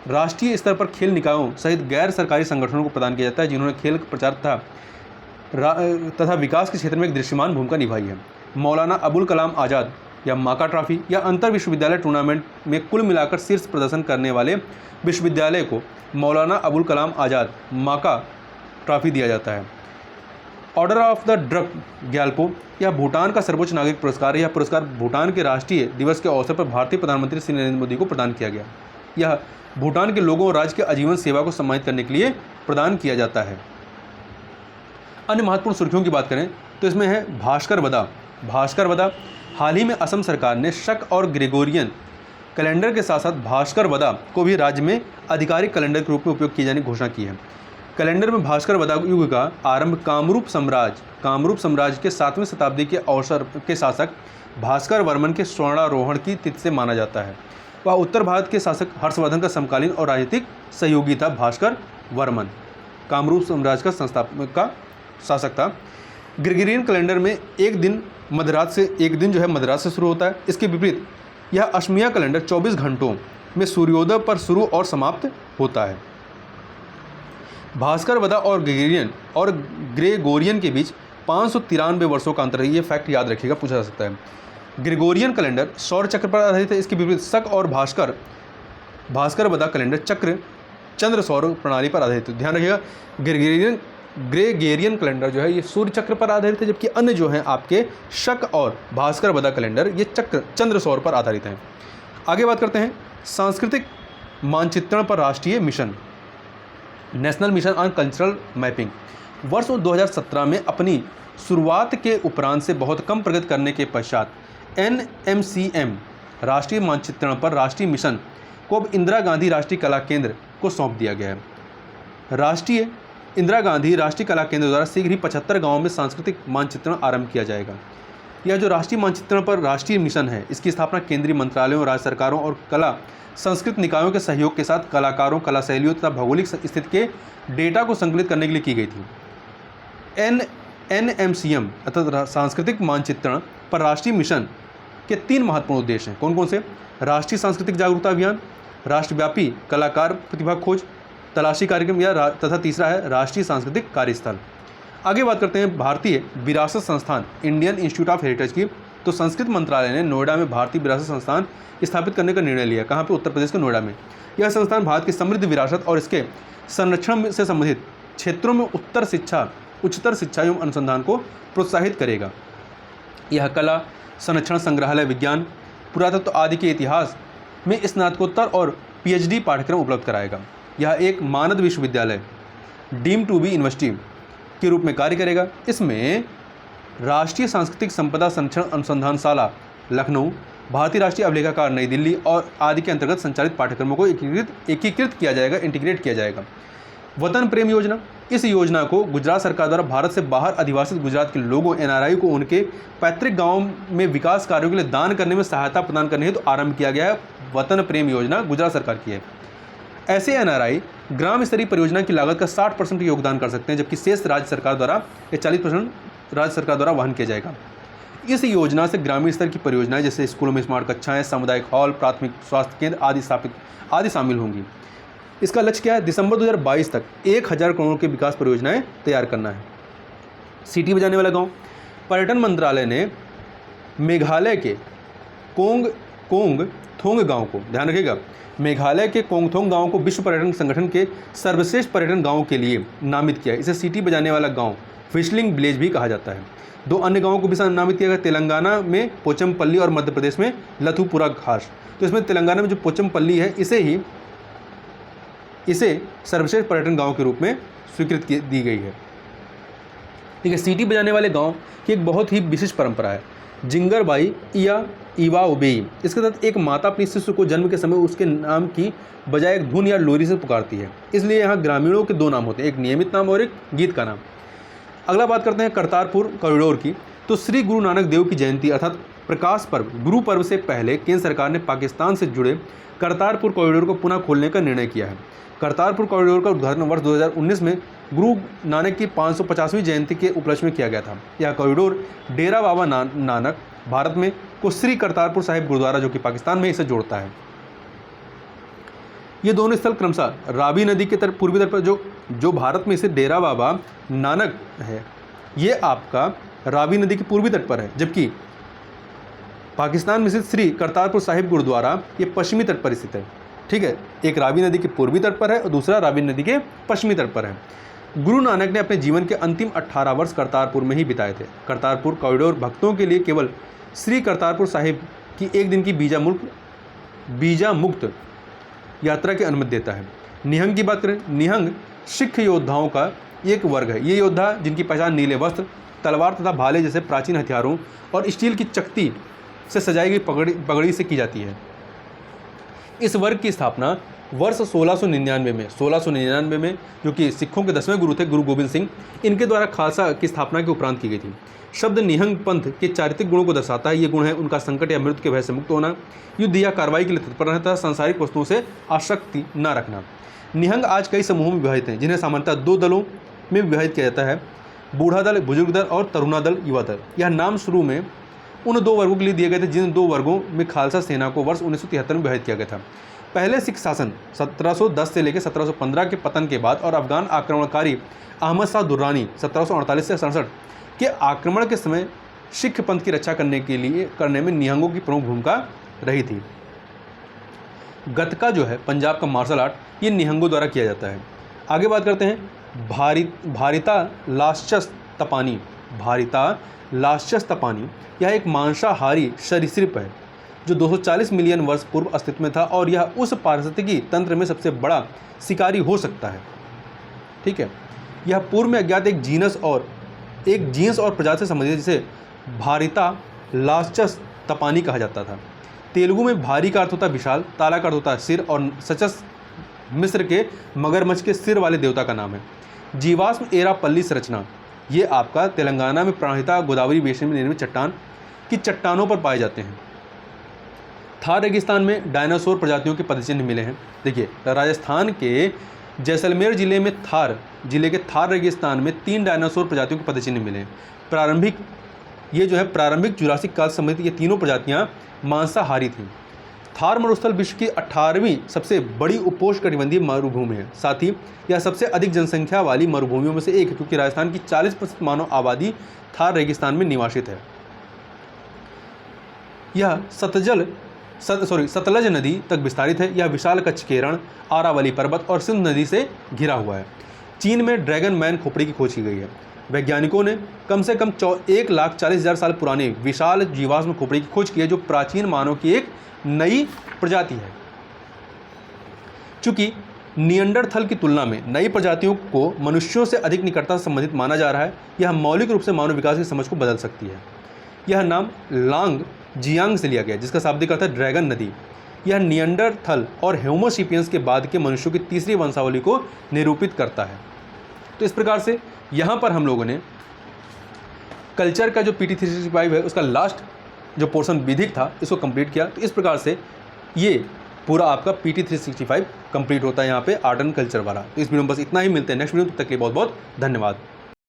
A: राष्ट्रीय स्तर पर खेल निकायों सहित गैर सरकारी संगठनों को प्रदान किया जाता है जिन्होंने खेल प्रचार तथा विकास के क्षेत्र में एक दृश्यमान भूमिका निभाई है। मौलाना अबुल कलाम आज़ाद या माका ट्रॉफी या अंतर विश्वविद्यालय टूर्नामेंट में कुल मिलाकर शीर्ष प्रदर्शन करने वाले विश्वविद्यालय को मौलाना अबुल कलाम आज़ाद माका ट्रॉफी दिया जाता है। Order of the drug Gyalpo, यह भूटान का सर्वोच्च नागरिक पुरस्कार है। यह पुरस्कार भूटान के राष्ट्रीय दिवस के अवसर पर भारतीय प्रधानमंत्री श्री नरेंद्र मोदी को प्रदान किया गया। यह भूटान के लोगों और राज्य की आजीवन सेवा को सम्मानित करने के लिए प्रदान किया जाता है। अन्य महत्वपूर्ण सुर्खियों की बात करें तो इसमें है भास्कर वदा। हाल ही में असम सरकार ने शक और ग्रेगोरियन कैलेंडर के साथ साथ भास्कर वदा को भी राज्य में आधिकारिक कैलेंडर के रूप में उपयोग किए जाने की घोषणा की है। कैलेंडर में भास्कर वदा युग का आरंभ कामरूप साम्राज्य के 7वीं शताब्दी के अवसर के शासक भास्कर वर्मन के स्वर्णारोहण की तिथि से माना जाता है। वह उत्तर भारत के शासक हर्षवर्धन का समकालीन और राजनीतिक सहयोगी था। भास्कर वर्मन कामरूप साम्राज्य का शासक था। ग्रेगोरियन कैलेंडर में एक दिन मध्यरात से शुरू होता है। इसके विपरीत यह अश्मिया कैलेंडर 24 घंटों में सूर्योदय पर शुरू और समाप्त होता है। भास्कर वदा और ग्रेगोरियन के बीच 593 वर्षों का अंतर है। ये फैक्ट याद रखिएगा, पूछा जा सकता है। ग्रेगोरियन कैलेंडर सौर चक्र पर आधारित है। इसके विपरीत शक और भास्कर वदा कैलेंडर चंद्र सौर प्रणाली पर आधारित है। ध्यान रखिएगा, ग्रेगोरियन कैलेंडर जो है ये सूर्य चक्र पर आधारित है, जबकि अन्य जो हैं आपके शक और भास्कर वदा कैलेंडर ये चंद्र सौर पर आधारित हैं। आगे बात करते हैं सांस्कृतिक मानचित्रण पर राष्ट्रीय mission, national mission on cultural mapping. वर्ष 2017 में अपनी शुरुआत के उपरांत से बहुत कम प्रगति करने के पश्चात NMCM राष्ट्रीय मानचित्रण पर राष्ट्रीय मिशन को अब इंदिरा गांधी राष्ट्रीय कला केंद्र को सौंप दिया गया है। इंदिरा गांधी राष्ट्रीय कला केंद्र द्वारा शीघ्र ही 75 गाँवों में सांस्कृतिक मानचित्रण आरंभ किया जाएगा। यह जो राष्ट्रीय मानचित्रण पर राष्ट्रीय मिशन है, इसकी स्थापना केंद्रीय मंत्रालयों, राज्य सरकारों और कला संस्कृत निकायों के सहयोग के साथ कलाकारों, कला शैलियों तथा भौगोलिक स्थिति के डेटा को संकलित करने के लिए की गई थी। NMCM अर्थात सांस्कृतिक मानचित्रण पर राष्ट्रीय मिशन के 3 महत्वपूर्ण उद्देश्य हैं। कौन कौन से? राष्ट्रीय सांस्कृतिक जागरूकता अभियान, राष्ट्रव्यापी कलाकार प्रतिभा खोज तलाशी कार्यक्रम तथा तीसरा है राष्ट्रीय सांस्कृतिक कार्यस्थल। आगे बात करते हैं भारतीय विरासत संस्थान इंडियन इंस्टीट्यूट ऑफ हेरिटेज की। तो संस्कृति मंत्रालय ने नोएडा में भारतीय विरासत संस्थान स्थापित करने का निर्णय लिया। कहाँ पे? उत्तर प्रदेश के नोएडा में। यह संस्थान भारत की समृद्ध विरासत और इसके संरक्षण से संबंधित क्षेत्रों में उच्चतर शिक्षा एवं अनुसंधान को प्रोत्साहित करेगा। यह कला, संरक्षण, संग्रहालय विज्ञान, पुरातत्व आदि के इतिहास में स्नातकोत्तर और PhD पाठ्यक्रम उपलब्ध कराएगा। यह एक मानद विश्वविद्यालय डीम टू बी यूनिवर्सिटी के रूप में कार्य करेगा। इसमें राष्ट्रीय सांस्कृतिक संपदा संरक्षण अनुसंधानशाला लखनऊ, भारतीय राष्ट्रीय अभिलेखागार नई दिल्ली और आदि के अंतर्गत संचालित पाठ्यक्रमों को एकीकृत किया जाएगा, इंटीग्रेट किया जाएगा। वतन प्रेम योजना, इस योजना को गुजरात सरकार द्वारा भारत से बाहर अधिवासित गुजरात के लोगों NRI को उनके पैतृक गाँव में विकास कार्यों के लिए दान करने में सहायता प्रदान करने हेतु आरंभ किया गया है। वतन प्रेम योजना गुजरात सरकार की है। ऐसे NRI ग्राम स्तरीय परियोजना की लागत का 60% योगदान कर सकते हैं, जबकि शेष राज्य सरकार द्वारा या 40% राज्य सरकार द्वारा वहन किया जाएगा। इस योजना से ग्रामीण स्तर की परियोजनाएं जैसे स्कूलों में स्मार्ट कक्षाएं, सामुदायिक हॉल, प्राथमिक स्वास्थ्य केंद्र आदि शामिल होंगी। इसका लक्ष्य क्या है? दिसंबर 2022 तक 1000 करोड़ की विकास परियोजनाएं तैयार करना है। सीटी बजाने वाला गांव, पर्यटन मंत्रालय ने मेघालय के कोंगथोंग गांव को, ध्यान रखिएगा, मेघालय के कोंगथोंग गांव को विश्व पर्यटन संगठन के सर्वश्रेष्ठ पर्यटन गांव के लिए नामित किया है। इसे सीटी बजाने वाला गांव व्हिस्लिंग विलेज भी कहा जाता है। 2 अन्य गांवों को भी नामित किया गया, तेलंगाना में पोचमपल्ली और मध्य प्रदेश में लथुपुरा घास। तो इसमें तेलंगाना में जो पोचमपल्ली है इसे सर्वश्रेष्ठ पर्यटन गांव के रूप में स्वीकृत दी गई है। ठीक है। सीटी बजाने वाले गांव की एक बहुत ही विशिष्ट परंपरा है, जिंगरबाई या ईवा उबेई। इसके तहत एक माता अपनी शिशु को जन्म के समय उसके नाम की बजाय एक धुन या लोरी से पुकारती है। इसलिए यहाँ ग्रामीणों के 2 नाम होते हैं, एक नियमित नाम और एक गीत का नाम। अगला बात करते हैं करतारपुर कॉरिडोर की। तो श्री गुरु नानक देव की जयंती अर्थात प्रकाश पर्व, गुरु पर्व से पहले केंद्र सरकार ने पाकिस्तान से जुड़े करतारपुर कॉरिडोर को पुनः खोलने का निर्णय किया है। करतारपुर कॉरिडोर का उद्घाटन वर्ष 2019 में गुरु नानक की 550वीं जयंती के उपलक्ष्य में किया गया था। यह कॉरिडोर डेरा बाबा नानक भारत में को श्री करतारपुर साहिब गुरुद्वारा जो कि पाकिस्तान में इसे जोड़ता है। ये दोनों स्थल क्रमशः रावी नदी के पूर्वी तट पर जो भारत में इसे डेरा बाबा नानक है, ये आपका रावी नदी के पूर्वी तट पर है, जबकि पाकिस्तान में स्थित श्री करतारपुर साहिब गुरुद्वारा ये पश्चिमी तट पर स्थित है। ठीक है, एक रावी नदी के पूर्वी तट पर है और दूसरा रावी नदी के पश्चिमी तट पर है। गुरु नानक ने अपने जीवन के अंतिम 18 वर्ष करतारपुर में ही बिताए थे। करतारपुर कॉरिडोर भक्तों के लिए केवल श्री करतारपुर साहिब की 1 दिन की वीजा मुक्त यात्रा की अनुमति देता है। निहंग की बात करें, निहंग सिख योद्धाओं का एक वर्ग है। ये योद्धा जिनकी पहचान नीले वस्त्र, तलवार तथा भाले जैसे प्राचीन हथियारों और स्टील की चकती से सजाई गई पगड़ी से की जाती है। इस वर्ग की स्थापना वर्ष 1699 में जो कि सिखों के 10वें गुरु थे गुरु गोबिंद सिंह, इनके द्वारा खालसा की स्थापना के उपरांत की गई थी। शब्द निहंग पंथ के चारित्रिक गुणों को दर्शाता है। ये गुण है उनका संकट या मृत्यु के भय से मुक्त होना, युद्ध या कार्रवाई के लिए तत्पर रहना तथा सांसारिक वस्तुओं से आसक्ति न रखना। निहंग आज कई समूहों में विभाजित हैं, जिन्हें सामान्यतः 2 दलों में विभाजित किया जाता है, बूढ़ा दल, बुजुर्ग दल और तरुणा दल, युवा दल। यह नाम शुरू में उन 2 वर्गों के लिए दिए गए थे जिन 2 वर्गों में खालसा सेना को वर्ष 1973 में विभाजित किया गया था। पहले सिख शासन 1710 से लेकर 1715 के पतन के बाद और अफगान आक्रमणकारी अहमद शाह दुर्रानी 1748 से 67 के आक्रमण के समय सिख पंथ की रक्षा करने में निहंगों की प्रमुख भूमिका रही थी। गतका जो है पंजाब का मार्शल आर्ट, ये निहंगों द्वारा किया जाता है। आगे बात करते हैं भारिता लास्चस तपानी। यह एक मांसाहारी सरीसृप है जो 240 मिलियन वर्ष पूर्व अस्तित्व में था और यह उस पारिस्थितिकी तंत्र में सबसे बड़ा शिकारी हो सकता है। ठीक है, यह पूर्व में अज्ञात एक जीनस और प्रजाति से संबंधित जिसे भारिता लास्चस तपानी कहा जाता था। तेलुगु में भारी का अर्थ होता है विशाल, ताला का अर्थ होता है सिर और सचस मिस्र के मगरमच्छ के सिर वाले देवता का नाम है। जीवाश्म एरापल्ली संरचना, ये आपका तेलंगाना में प्राणहिता गोदावरी बेसिन में निर्मित चट्टानों पर पाए जाते हैं। थार रेगिस्तान में डायनासोर प्रजातियों के पदचिन्ह मिले हैं। देखिए, राजस्थान के जैसलमेर जिले के थार रेगिस्तान में 3 डायनासोर प्रजातियों के पदचिन्ह मिले हैं। प्रारंभिक जुरासिक काल संबंधित ये तीनों प्रजातियां मांसाहारी थीं। थार मरुस्थल विश्व की 18वीं सबसे बड़ी उपोष्णकटिबंधीय मरुभूमि है। साथ ही यह सबसे अधिक जनसंख्या वाली मरुभूमियों में से एक है, क्योंकि राजस्थान की 40% मानव आबादी थार रेगिस्तान में निवासित है। यह सतलज नदी तक विस्तारित है। यह विशाल कच्छ केरण, आरावली पर्वत और सिंधु नदी से घिरा हुआ है। चीन में ड्रैगन मैन खोपड़ी की खोज की गई है। वैज्ञानिकों ने कम से कम 1,40,000 साल पुरानी विशाल जीवाश्म खोपड़ी की खोज की है, जो प्राचीन मानव की एक नई प्रजाति है। चूंकि निएंडरथल की तुलना में नई प्रजातियों को मनुष्यों से अधिक निकटता से संबंधित माना जा रहा है, यह मौलिक रूप से मानव विकास की समझ को बदल सकती है। यह नाम लांग जियांग से लिया गया, जिसका शाब्दिक अर्थ है ड्रैगन नदी। यह निएंडरथल और होमो सेपियंस के बाद के मनुष्यों की तीसरी वंशावली को निरूपित करता है। तो इस प्रकार से यहाँ पर हम लोगों ने कल्चर का जो PT 365 है उसका लास्ट जो पोर्शन विधिक था इसको कंप्लीट किया। तो इस प्रकार से ये पूरा आपका PT 365 कंप्लीट होता है यहाँ पे आर्ट एंड कल्चर वाला। तो इस वीडियो में बस इतना ही, मिलते हैं नेक्स्ट वीडियो, तब तक के लिए बहुत बहुत धन्यवाद।